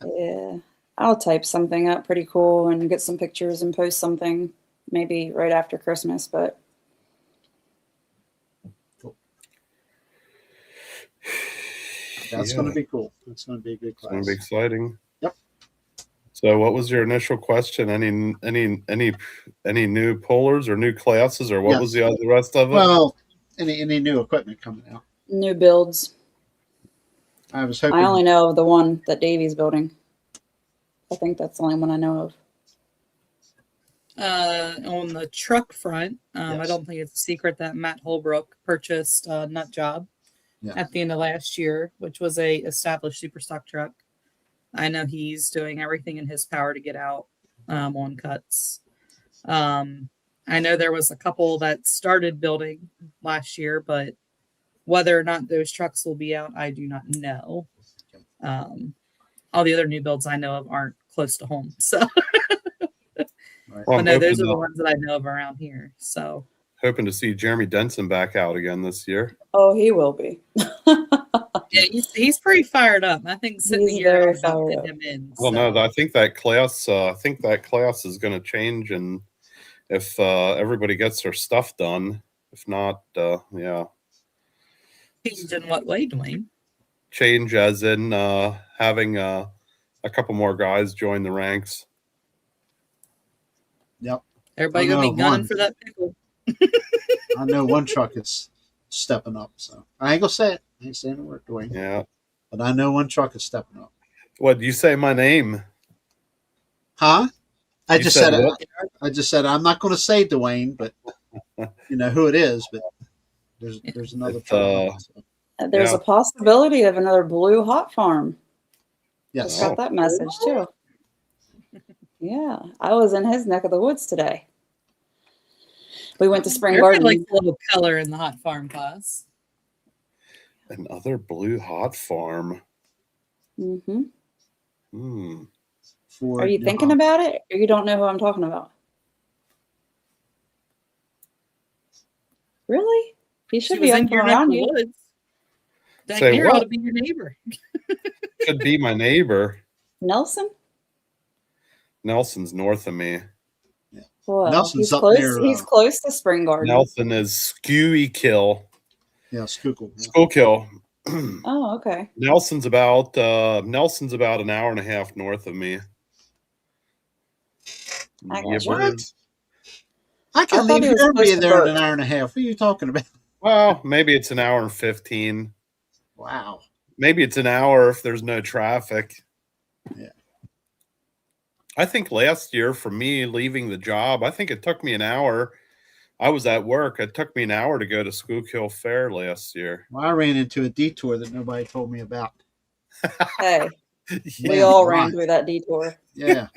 Yeah. I'll type something up pretty cool and get some pictures and post something maybe right after Christmas, but That's going to be cool. It's going to be a good class. It's going to be exciting. Yep. So, what was your initial question? Any new pullers or new classes, or what was the rest of it? Well, any new equipment coming out? new builds. I was hoping. I only know of the one that Davey's building. I think that's the only one I know of. On the truck front, I Yes. don't think it's a secret that Matt Holbrook purchased Nut Job at the end of last year, which was a established super stock truck. I know he's doing everything in his power to get out on cuts. I know there was a couple that started building last year, but whether or not those trucks will be out, I do not know. All the other new builds I know of aren't close to home, so. Well, But no, those are the ones that I know of around here. So hoping to see Jeremy Denson back out again this year. Oh, he will be. yeah, he's pretty fired up. I think sitting He's here very I'm about to fired get him in. Well, no, I think that class. Is going to change, and if everybody gets their stuff done, if not, yeah. Change in what way, Dwayne? Change as in having a couple more guys join the ranks. Yep. Everybody gonna be gunning for that pickle. I know one truck is stepping up, so I ain't gonna say it. I ain't saying a word, Dwayne. Yeah. But I know one truck is stepping up. What, you say my name? Huh? I You just said said it. what? I just said I'm not going to say Dwayne, but you know who it is. But there's another It's, truck. There's a possibility of another blue hot farm. Yes. Just got that message too. Yeah, I was in his neck of the woods today. We went to Spring Everybody Garden. likes a little color in the hot farm class. Another blue hot farm. Mm-hmm. For Are you thinking about it, or you don't know who I'm talking about? Really? He She should was be in up your and neck of around the you. woods. Say Dagnere ought what? to be your neighbor. Could be my neighbor. Nelson? Nelson's north of me. Well, Nelson's he's up close. near, He's close to Spring Garden. Nelson is Schuylkill. Yeah, Schuylkill. Yeah. Schuylkill. Oh, okay. Nelson's about an hour and a half north of me. I Yeah, gotcha. we're- What? I can I thought leave he was here and close be to there in Bert. an hour and a half. What are you talking about? well, maybe it's an hour and 15. Wow. Maybe it's an hour if there's no traffic. Yeah. I think last year for me leaving the job, I think it took me an hour. I was at work. It took me an hour to go to Schuylkill Fair last year. Well, I ran into a detour that nobody told me about. Hey, we Yeah, all right. ran through that detour. Yeah.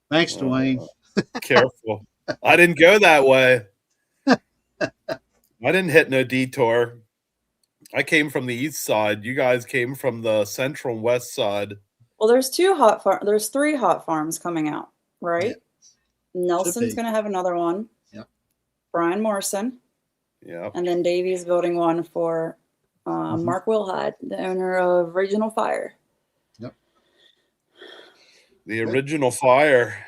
Thanks, Dwayne. Careful. I didn't go that way. I didn't hit no detour. I came from the east side. You guys came from the central and west side. Well, there's 3 hot farms coming out, right? Nelson's be. going to have another one. Yep. Brian Morrison. Yeah. And then Davey's building one for Mark Wilhide, the owner of Regional Fire. Yep. The original fire.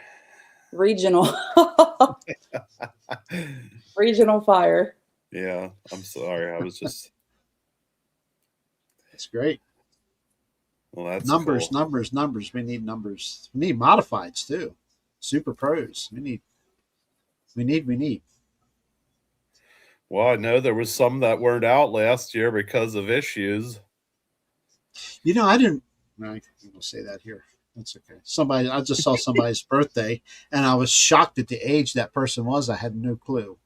Regional. Regional Fire. Yeah. I'm sorry. I was just. That's great. Well, that's Numbers, cool. numbers. We need numbers. We need modifieds too. Super pros. We need. Well, I know there was some that weren't out last year because of issues. You know, I didn't. No, I'm gonna say that here. That's okay. I just saw somebody's birthday, and I was shocked at the age that person was. I had no clue.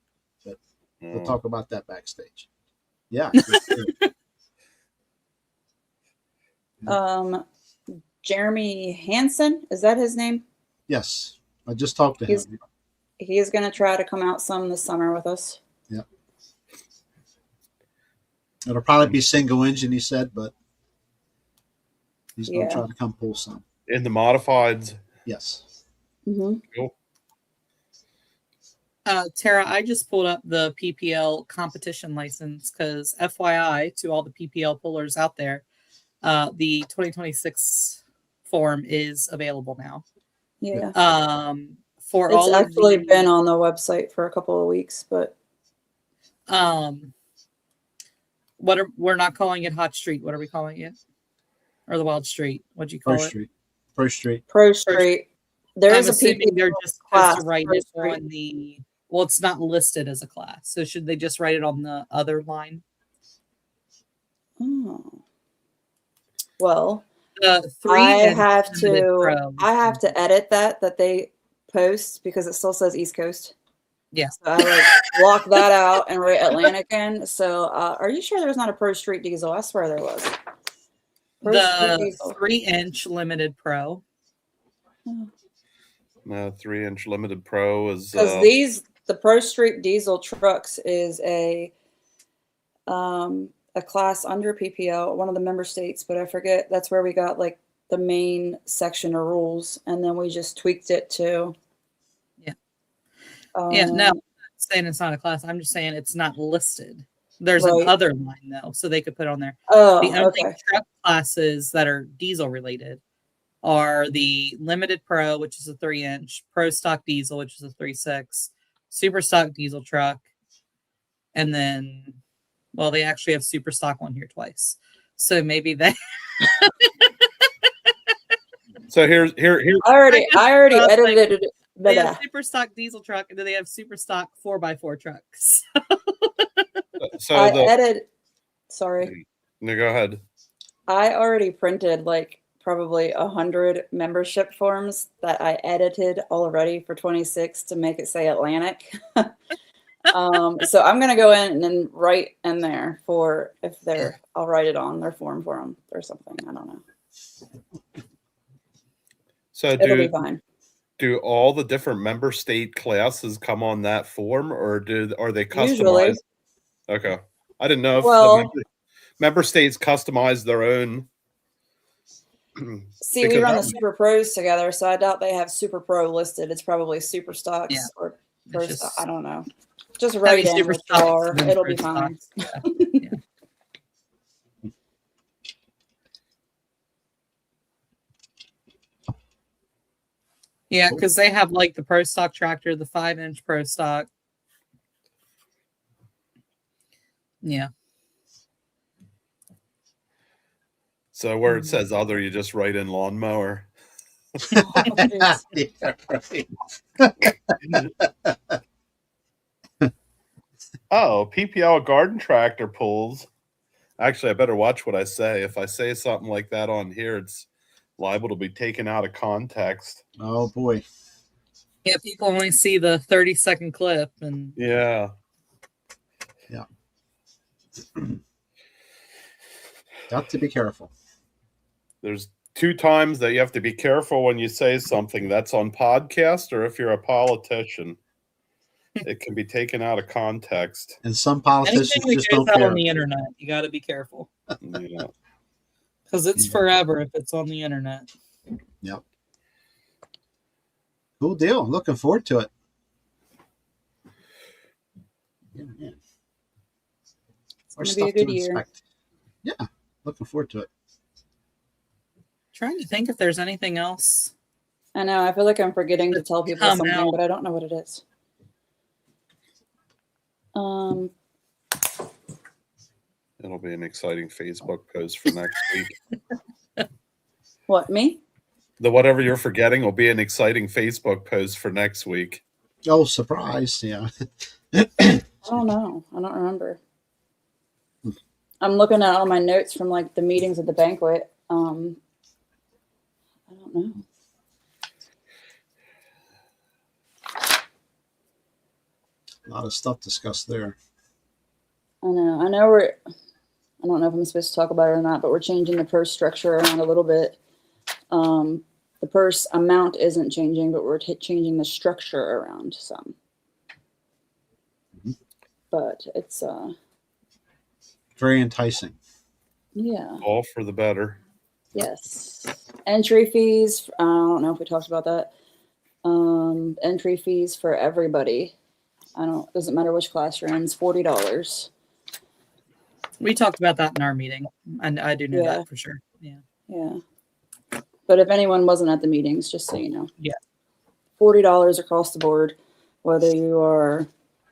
But we'll talk about that backstage. Yeah. Jeremy Hansen, is that his name? Yes, I just talked to him. He is going to try to come out some this summer with us. Yep. It'll probably be single engine, he said, but he's going to try to come pull some. In the modifieds? Yes. Mm-hmm. Cool. Tara, I just pulled up the PPL competition license because FYI to all the PPL pullers out there, the 2026 form is available now. Yeah. For it's all actually of the, been on the website for a couple of weeks, but we're not calling it Hot Street. What are we calling it? Or the Wild Street? What'd you call it? Pro Street. Pro Street. There is I'm a assuming PPL they're just supposed class, to write Pro it Street. on the. Well, it's not listed as a class, so should they just write it on the other line? Oh. Well, The I 3 have Limited Pro. to edit that they post because it still says East Coast. Yeah. So I block that out and write Atlantic in. So are you sure there's not a Pro Street Diesel? I swear there was. The 3-inch Limited Pro. Oh. No, 3-inch Limited Pro is because the Pro Street Diesel trucks is a class under PPL, one of the member states, but I forget. That's where we got like the main section of rules, and then we just tweaked it to. Yeah. No, I'm not saying it's not a class. I'm just saying it's not listed. There's an other line though, so they could put on there. Oh, the only truck classes that are diesel related are the Limited Pro, which is a 3-inch, Pro Stock Diesel, which is a 3.6, Super Stock Diesel truck, and then, well, they actually have Super Stock on here twice, so maybe they. So here. I already edited it. They have Super Stock Diesel truck, and then they have Super Stock 4x4 trucks. Sorry. No, go ahead. I already printed like probably 100 membership forms that I edited already for 26 to make it say Atlantic. So I'm going to go in and then write in there for if they're, I'll write it on their form for them or something. I don't know. So it'll be fine. Do all the different member state classes come on that form, or are they customized? Usually. Okay. I didn't know if well, member states customize their own. See, we run the Super Pros together, so I doubt they have Super Pro listed. It's probably Super Stocks or Pro Stock. I don't know. Just write in what you are. It'll be fine. Yeah. Yeah, because they have like the Pro Stock tractor, the 5-inch Pro Stock. Yeah. So where it says other, you just write in lawnmower. Yeah, right. Oh, PPL garden tractor pulls. Actually, I better watch what I say. If I say something like that on here, it's liable to be taken out of context. Oh boy. Yeah, people only see the 30-second clip, and Yeah. Got to be careful. There's 2 times that you have to be careful when you say something. That's on podcast, or if you're a politician, it can be taken out of context. And some politicians anything that just goes don't out care. on the internet, you got to be careful Yeah. because it's forever if it's on the internet. Yep. Cool deal. Looking forward to it. Yeah. It's going to be a good year. Inspect. Yeah. Looking forward to it. Trying to think if there's anything else. I know. I feel like I'm forgetting to tell people Come something, out. but I don't know what it is. It'll be an exciting Facebook post for next week. What, me? The whatever you're forgetting will be an exciting Facebook post for next week. Oh, surprise. Yeah. I don't know. I don't remember. I'm looking at all my notes from like the meetings at the banquet. I don't know. A lot of stuff discussed there. I know. I don't know if I'm supposed to talk about it or not, but we're changing the purse structure around a little bit. The purse amount isn't changing, but we're changing the structure around some. But it's very enticing. Yeah. All for the better. Yes. Entry fees. I don't know if we talked about that. Entry fees for everybody. Doesn't matter which class you're in. It's $40. We talked about that in our meeting, and I do know that for sure. Yeah. Yeah. But if anyone wasn't at the meetings, just so you know. Yeah. $40 across the board, whether you are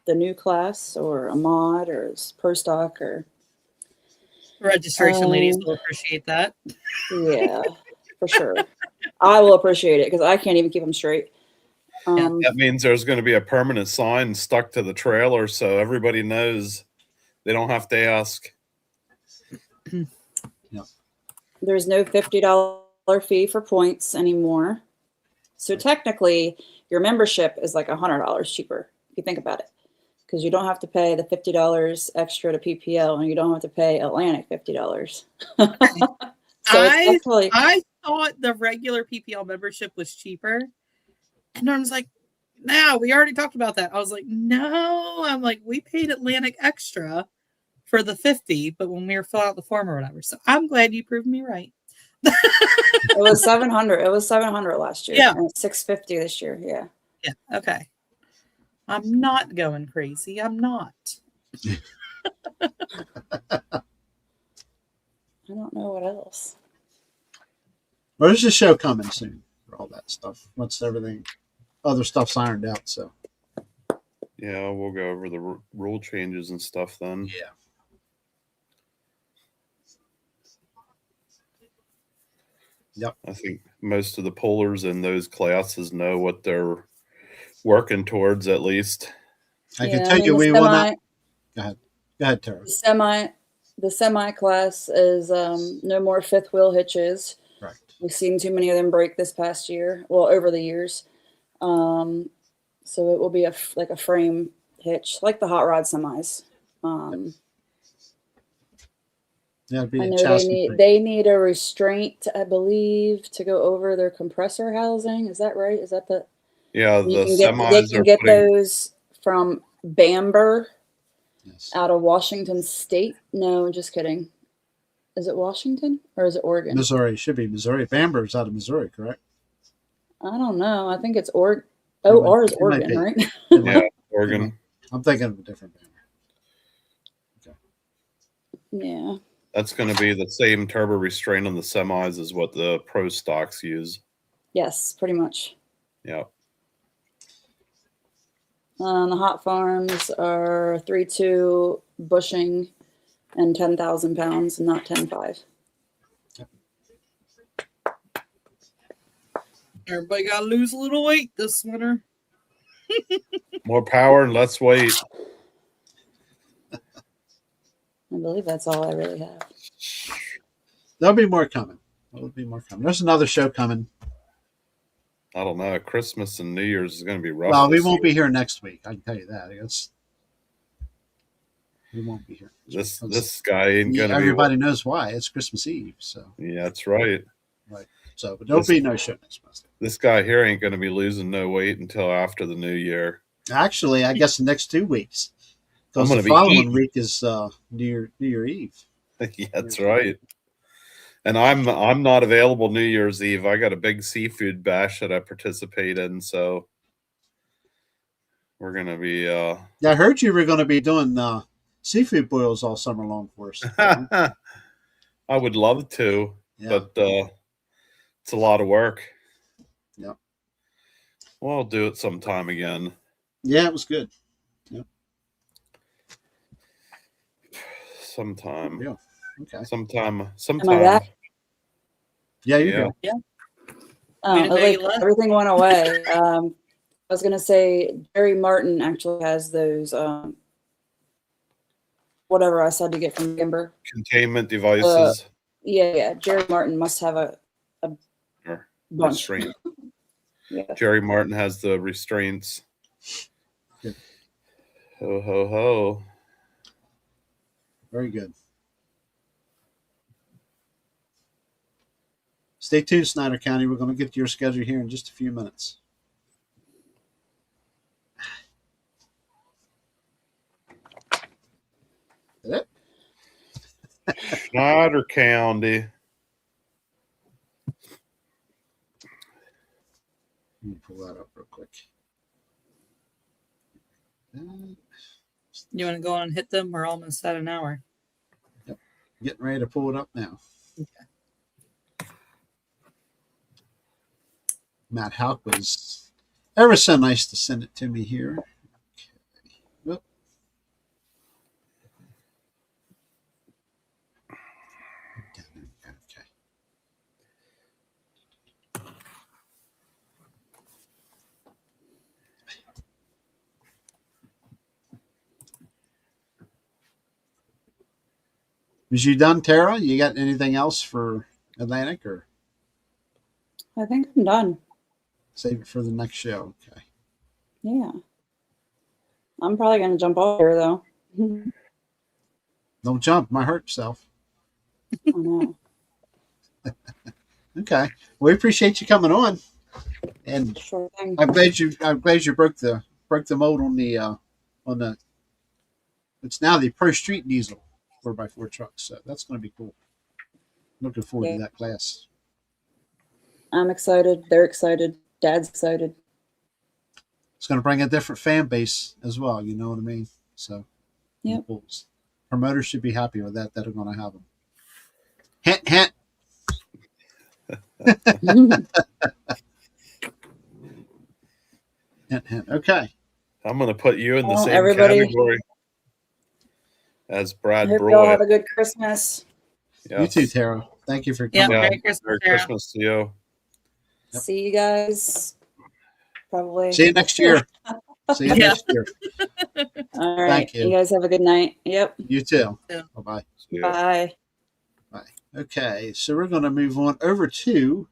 the new class or a mod or pro stock or registration ladies will appreciate that. Yeah, for sure. I will appreciate it because I can't even keep them straight. That means there's going to be a permanent sign stuck to the trailer so everybody knows they don't have to ask. Yep. There's no $50 fee for points anymore. So technically, your membership is like $100 cheaper if you think about it. Because you don't have to pay the $50 extra to PPL and you don't have to pay Atlantic $50. I thought the regular PPL membership was cheaper. And I was like, no, we already talked about that. I was like, no. I'm like, we paid Atlantic extra for the 50, but when we were filling out the form or whatever. So I'm glad you proved me right. It was $700. It was $700 last year. Yeah. And it's $650 this year. Yeah. Yeah. Okay. I'm not going crazy. I'm not. I don't know what else. Well, there's a show coming soon for all that stuff. Once everything, other stuff's ironed out. So yeah, we'll go over the rule changes and stuff then. Yeah. Yep. I think most of the pullers in those classes know what they're working towards, at least. I can tell you we will not. Go ahead, Tara. The semi class is no more fifth wheel hitches. Right. We've seen too many of them break this past year. Well, over the years. So it will be a frame hitch, like the hot rod semis. Yeah, it'd be I know they need a restraint, I believe, to go over their compressor housing. Is that right? Is that the? Yeah, they can get those from Bamber. Yes. Out of Washington State. No, just kidding. Is it Washington or is it Oregon? Missouri. It should be Missouri. Bamberg's out of Missouri, correct? I don't know. I think it's Oregon. Oh, R is It might Oregon, be. right? It might- Yeah, Oregon. I'm thinking of a different Bamberg. Yeah. That's going to be the same turbo restraint on the semis as what the pro stocks use. Yes, pretty much. Yeah. The hot farms are 3.2 bushing and 10,000 pounds, and not 10.5. Everybody got to lose a little weight this winter. More power and less weight. I believe that's all I really have. There'll be more coming. There's another show coming. I don't know. Christmas and New Year's is going to be rough. Well, we this won't year. be here next week. I can tell you that. We won't be here. This guy ain't going to be. Everybody knows why. It's Christmas Eve. So Yeah, that's right. but there'll be no show next Wednesday. This guy here ain't going to be losing no weight until after the New Year. Actually, I guess the next 2 weeks. I'm Because gonna the be following eating. week is New Year Eve. Yeah, that's right. And I'm not available New Year's Eve. I got a big seafood bash that I participate in, so we're gonna be. Yeah, I heard you were going to be doing seafood boils all summer long for us. I would love to, Yeah. but it's a lot of work. Yep. Well, I'll do it sometime again. Yeah, it was good. Sometime. Yeah. Okay. Sometime. Am I back? Yeah, you Yeah. go. didn't know you left. Everything went away. I was going to say Jerry Martin actually has those, whatever I said to get from Kimber. Containment devices. Yeah. Jerry Martin must have a or bunch. restraint. Yeah. Jerry Martin has the restraints. Good. Ho ho ho. Very good. Stay tuned, Snyder County. We're going to get to your schedule here in just a few minutes. Is that it? Schneider County. Let me pull that up real quick. You want to go on and hit them? We're almost at an hour. Getting ready to pull it up now. Okay. Matt Houck was ever so nice to send it to me here. Okay. Whoop. Okay. Was you done, Tara? You got anything else for Atlantic, or I think I'm done. save it for the next show? Okay. Yeah. I'm probably going to jump off here, though. Don't jump, might hurt yourself. I know. Okay. We appreciate you coming on, and Sure thing. I'm glad you broke the mold on the. It's now the Pro Street Diesel 4x4 truck, so that's going to be cool. Looking forward to Yeah. that class. I'm excited. They're excited. Dad's excited. It's going to bring a different fan base as well. You know what I mean? So, Yep. promoters should be happy with that. That are going to have them. Hint, hint. Hint, hint. Okay. I'm going to put you in the Well, same everybody- category as Brad I hope y'all have Broy. a good Christmas. You too, Tara. Thank you for Yeah, coming. Yeah. Merry Christmas, Merry Sarah. Christmas to you. Yep. See you guys. Probably. See you next year. See you Yeah. next year. All right. Thank you. You guys have a good night. Yep. You too. Yeah. Bye-bye. See you. Bye. Okay, so we're going to move on over to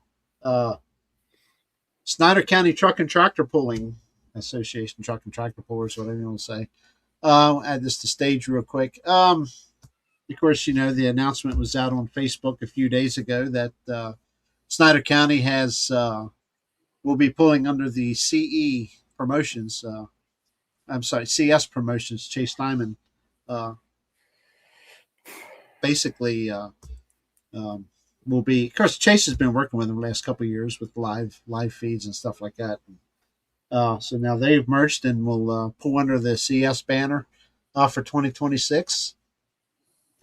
Snyder County Truck and Tractor Pulling Association, Truck and Tractor Pullers, whatever you want to say. Add this to stage real quick. Of course, you know, the announcement was out on Facebook a few days ago that Snyder County will be pulling under the CE promotions. I'm sorry, CS promotions. Chase Diamond basically will be. Of course, Chase has been working with them the last couple of years with live feeds and stuff like that. So now they've merged and will pull under the CS banner for 2026.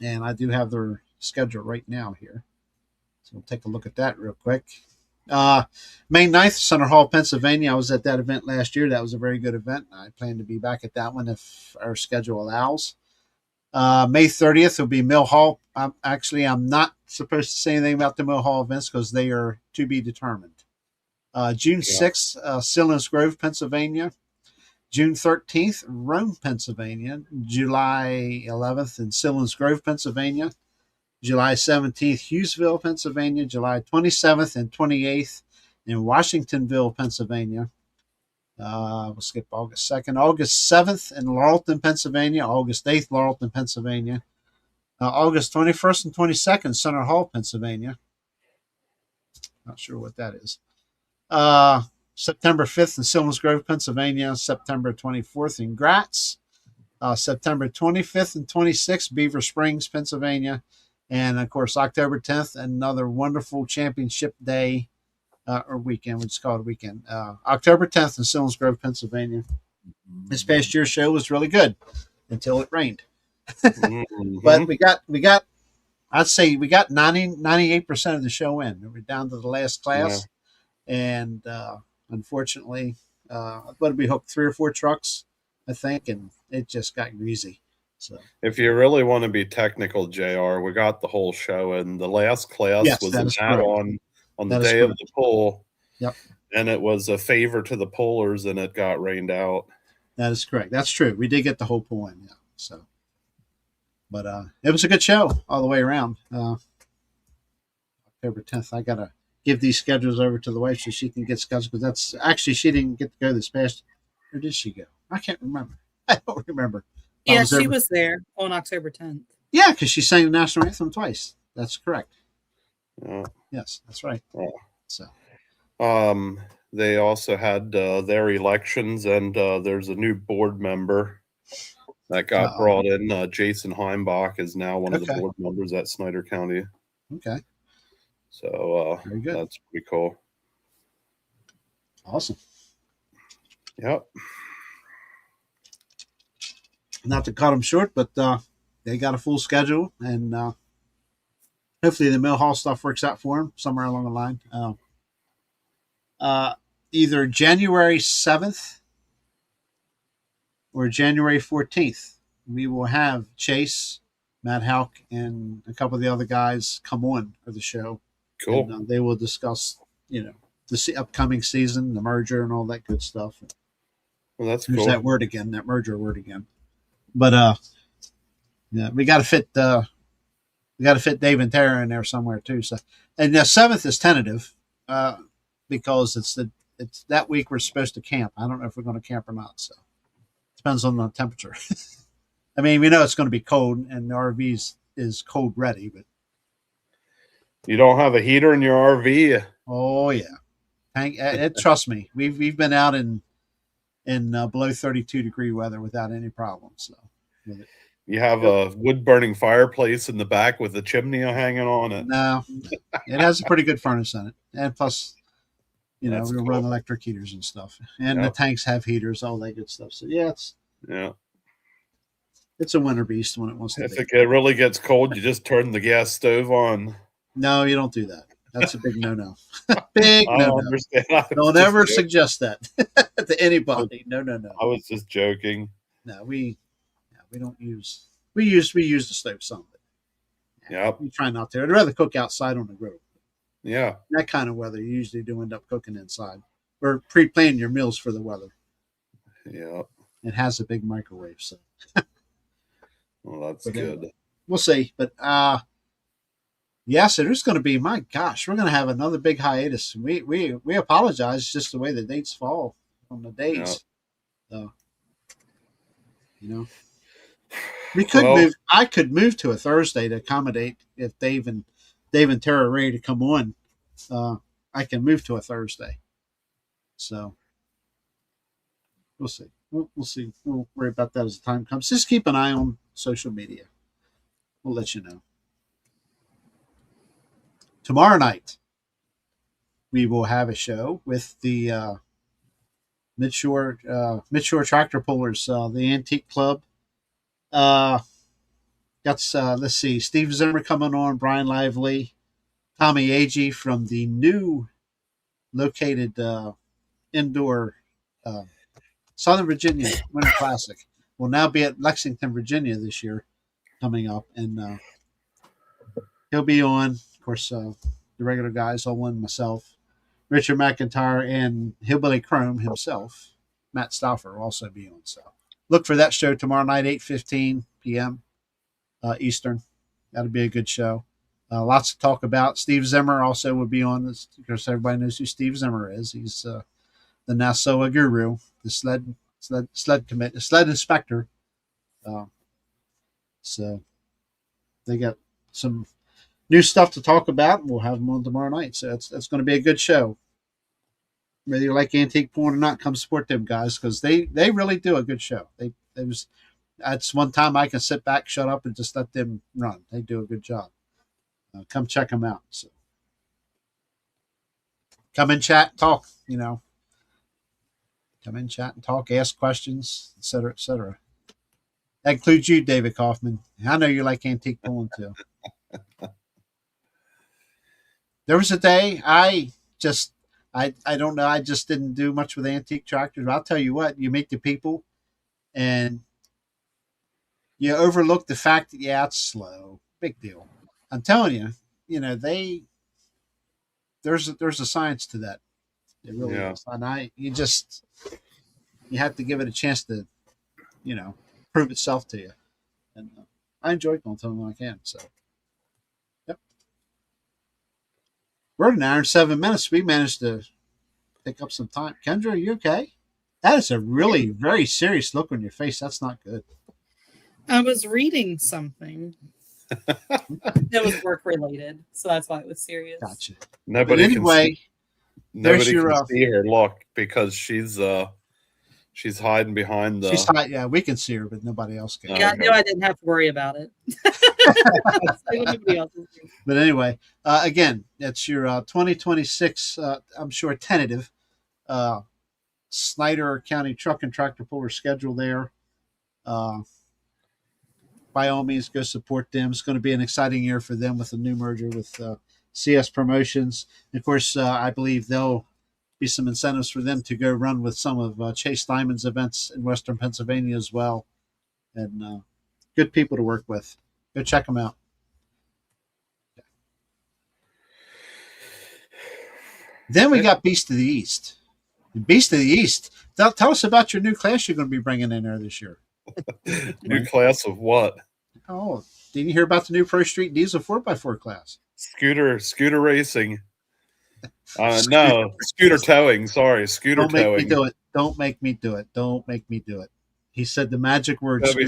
And I do have their schedule right now here. So we'll take a look at that real quick. May 9th, Center Hall, Pennsylvania. I was at that event last year. That was a very good event. I plan to be back at that one if our schedule allows. May 30th will be Mill Hall. I'm not supposed to say anything about the Mill Hall events because they are to be determined. June 6th, Sillins Grove, Pennsylvania. June 13th, Rome, Pennsylvania. July 11th in Sillins Grove, Pennsylvania. July 17th, Hughesville, Pennsylvania. July 27th and 28th in Washingtonville, Pennsylvania. We'll skip August 2nd. August 7th in Laurelton, Pennsylvania. August 8th, Laurelton, Pennsylvania. August 21st and 22nd, Center Hall, Pennsylvania. Not sure what that is. September 5th in Sillins Grove, Pennsylvania. September 24th in Gratz. September 25th and 26th, Beaver Springs, Pennsylvania. And, of course, October 10th, another wonderful championship day or weekend. We just call it a weekend. October 10th in Sillins Grove, Pennsylvania. This past year's show was really good until it rained. But we got I'd say we got 98% of the show in. We're down to the last class. Yeah. And unfortunately, but we hooked 3 or 4 trucks, I think, and it just got greasy. So if you really want to be technical, JR, we got the whole show, and the last class was an add-on on the day of the pull. Yep. And it was a favor to the pullers, and it got rained out. That is correct. That's true. We did get the whole pull in, yeah. So, but it was a good show all the way around. October 10th. I gotta give these schedules over to the wife so she can get schedules, because that's actually she didn't get to go this past. Where did she go? I can't remember. I don't remember. Yeah, she was there on October 10th. Yeah, because she sang the national anthem twice. That's correct. Yeah. Yes, that's right. Yeah. So, they also had their elections, and there's a new board member that got brought in. Jason Heimbach is now one of the board members at Snyder County. Okay. So very good. That's pretty cool. Awesome. Yep. Not to cut them short, but they got a full schedule, and hopefully the Mill Hall stuff works out for them somewhere along the line. Either January 7th or January 14th, we will have Chase, Matt Houck, and a couple of the other guys come on for the show. Cool. And, they will discuss, the upcoming season, the merger, and all that good stuff. Well, that's There's cool. that merger word again. But yeah, we got to fit Dave and Tara in there somewhere too. So, and the 7th is tentative because it's that week we're supposed to camp. I don't know if we're going to camp or not. So depends on the temperature. I mean, we know it's going to be cold, and the RV is cold ready, but you don't have a heater in your RV. Oh yeah, trust me, we've been out in below 32-degree weather without any problems. So you have a wood burning fireplace in the back with a chimney hanging on it. No, it has a pretty good furnace in it, and plus, we run electric heaters and stuff, and the tanks have heaters, all that good stuff. So yeah, it's a winter beast when it wants to be. If it really gets cold, you just turn the gas stove on. No, you don't do that. That's a big no-no. Big no-no. Understand. Don't ever suggest that to anybody. No. I was just joking. No, we don't use. We use the stove some. Yeah. We try not to. I'd rather cook outside on the grill. Yeah. That kind of weather, you usually do end up cooking inside or pre-planning your meals for the weather. Yeah. It has a big microwave, so. Well, that's good. We'll see, but yes, it is going to be. My gosh, we're going to have another big hiatus. We apologize. It's just the way the dates fall on the days. So, we could move. I could move to a Thursday to accommodate if Dave and Tara are ready to come on. I can move to a Thursday. So we'll see. We'll see. We'll worry about that as the time comes. Just keep an eye on social media. We'll let you know. tomorrow night we will have a show with the Midshore Tractor Pullers, the Antique Club. Got let's see, Steve Zimmer coming on, Brian Lively, Tommy Agee from the new located indoor uh, Southern Virginia Winter Classic. Will now be at Lexington, Virginia this year, coming up, and he'll be on. Of course, the regular guys, Owen, myself, Richard McIntyre, and Hillbilly Chrome himself, Matt Stauffer, will also be on. So look for that show tomorrow night, 8:15 p.m. Eastern. That'll be a good show. Lots to talk about. Steve Zimmer also will be on this because everybody knows who Steve Zimmer is. He's the Nassau guru, the sled inspector. So they got some new stuff to talk about. We'll have them on tomorrow night. So it's going to be a good show. Whether you like antique porn or not, come support them guys because they really do a good show. That's one time I can sit back, shut up, and just let them run. They do a good job. Come check them out. So come and chat, talk. Come in, chat, and talk, ask questions, etc., etc. That includes you, David Kaufman. I know you like antique pulling too. There was a day I don't know, I just didn't do much with antique tractors. I'll tell you what, you meet the people and you overlook the fact that, yeah, it's slow. Big deal. I'm telling you, there's a science to that. It really is. And you have to give it a chance to, prove itself to you. And I enjoy going to them when I can. So, yep. We're at an hour and 7 minutes. We managed to pick up some time. Kendra, are you okay? That is a really very serious look on your face. That's not good. I was reading something that was work related, so that's why it was serious. Gotcha. Nobody can see your her look because she's hiding behind the. Yeah, we can see her, but nobody else can. Yeah, I knew I didn't have to worry about it. But anyway, again, it's your 2026. I'm sure tentative Snyder County Truck and Tractor Puller schedule there. By all means, go support them. It's going to be an exciting year for them with the new merger with CS Promotions. And of course, I believe there'll be some incentives for them to go run with some of Chase Diamond's events in Western Pennsylvania as well. And good people to work with. Go check them out. Then we got Beast of the East. Beast of the East. Tell us about your new class you're going to be bringing in there this year. New class of what? Oh, didn't you hear about the new Pro Street Diesel 4x4 class? Scooter racing. No, scooter towing. Sorry, scooter Don't make towing. me do it. Don't make me do it. Don't make me do it. He said the magic word. It's going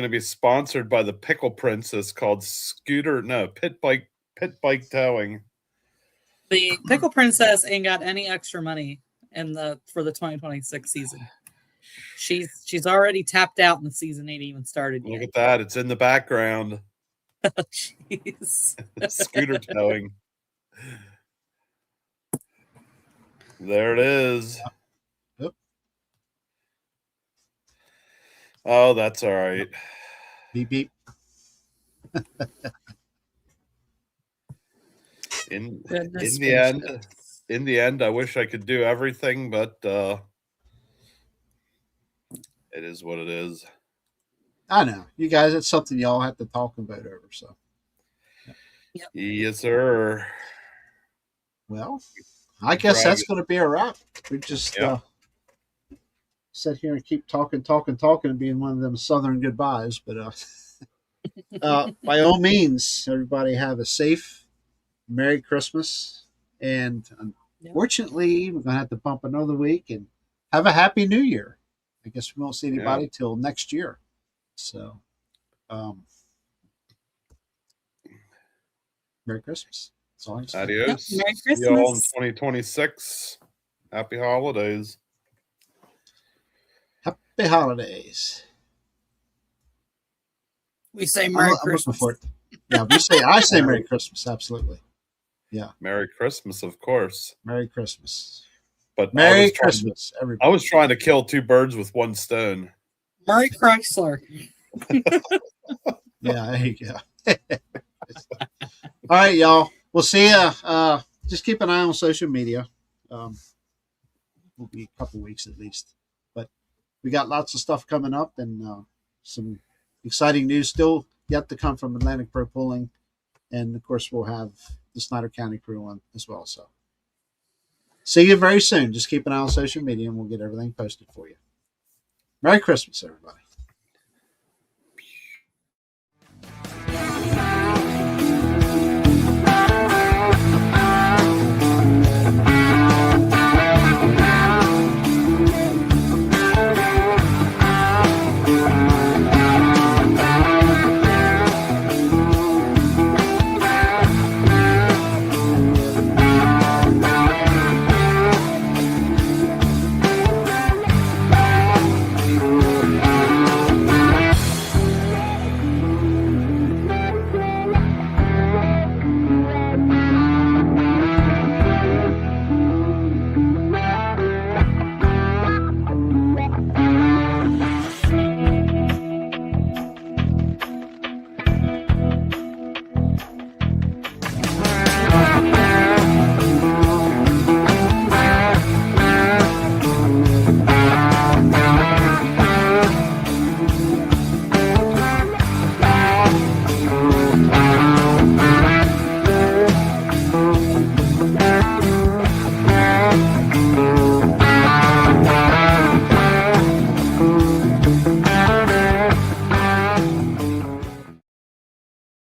to be sponsored by the Pickle Princess called Pit Bike Towing. The Pickle Princess ain't got any extra money for the 2026 season. She's already tapped out and the season ain't even started yet. Look at that. It's in the background. Jeez. Scooter towing. There it is. Yep. Oh, that's all right. Beep, beep. In the end, I wish I could do everything, but it is what it is. I know. You guys, it's something y'all have to talk and vote over. So, yep. Yes, sir. Well, I guess that's going to be a wrap. We just sit here and keep talking, and being one of them Southern goodbyes. But by all means, everybody have a safe, Merry Christmas. And unfortunately, we're going to have to bump another week and have a Happy New Year. I guess we won't see anybody till next year. So, Merry Christmas. That's all I say. Adios. Yep, Merry Christmas. See you all in 2026. Happy holidays. Happy holidays. We say Merry Christmas. I'm looking for it. Yeah, I say Merry Christmas, absolutely. Yeah, Merry Christmas, of course. Merry Christmas. But Merry Christmas, I everybody. was trying to kill two birds with one stone. Murray Chrysler. Yeah, there you go. All right, y'all. We'll see ya. Just keep an eye on social media. Will be a couple weeks at least, but we got lots of stuff coming up and some exciting news still yet to come from Atlantic Pro Pulling, and of course we'll have the Snyder County crew on as well. So see you very soon. Just keep an eye on social media, and we'll get everything posted for you. Merry Christmas, everybody.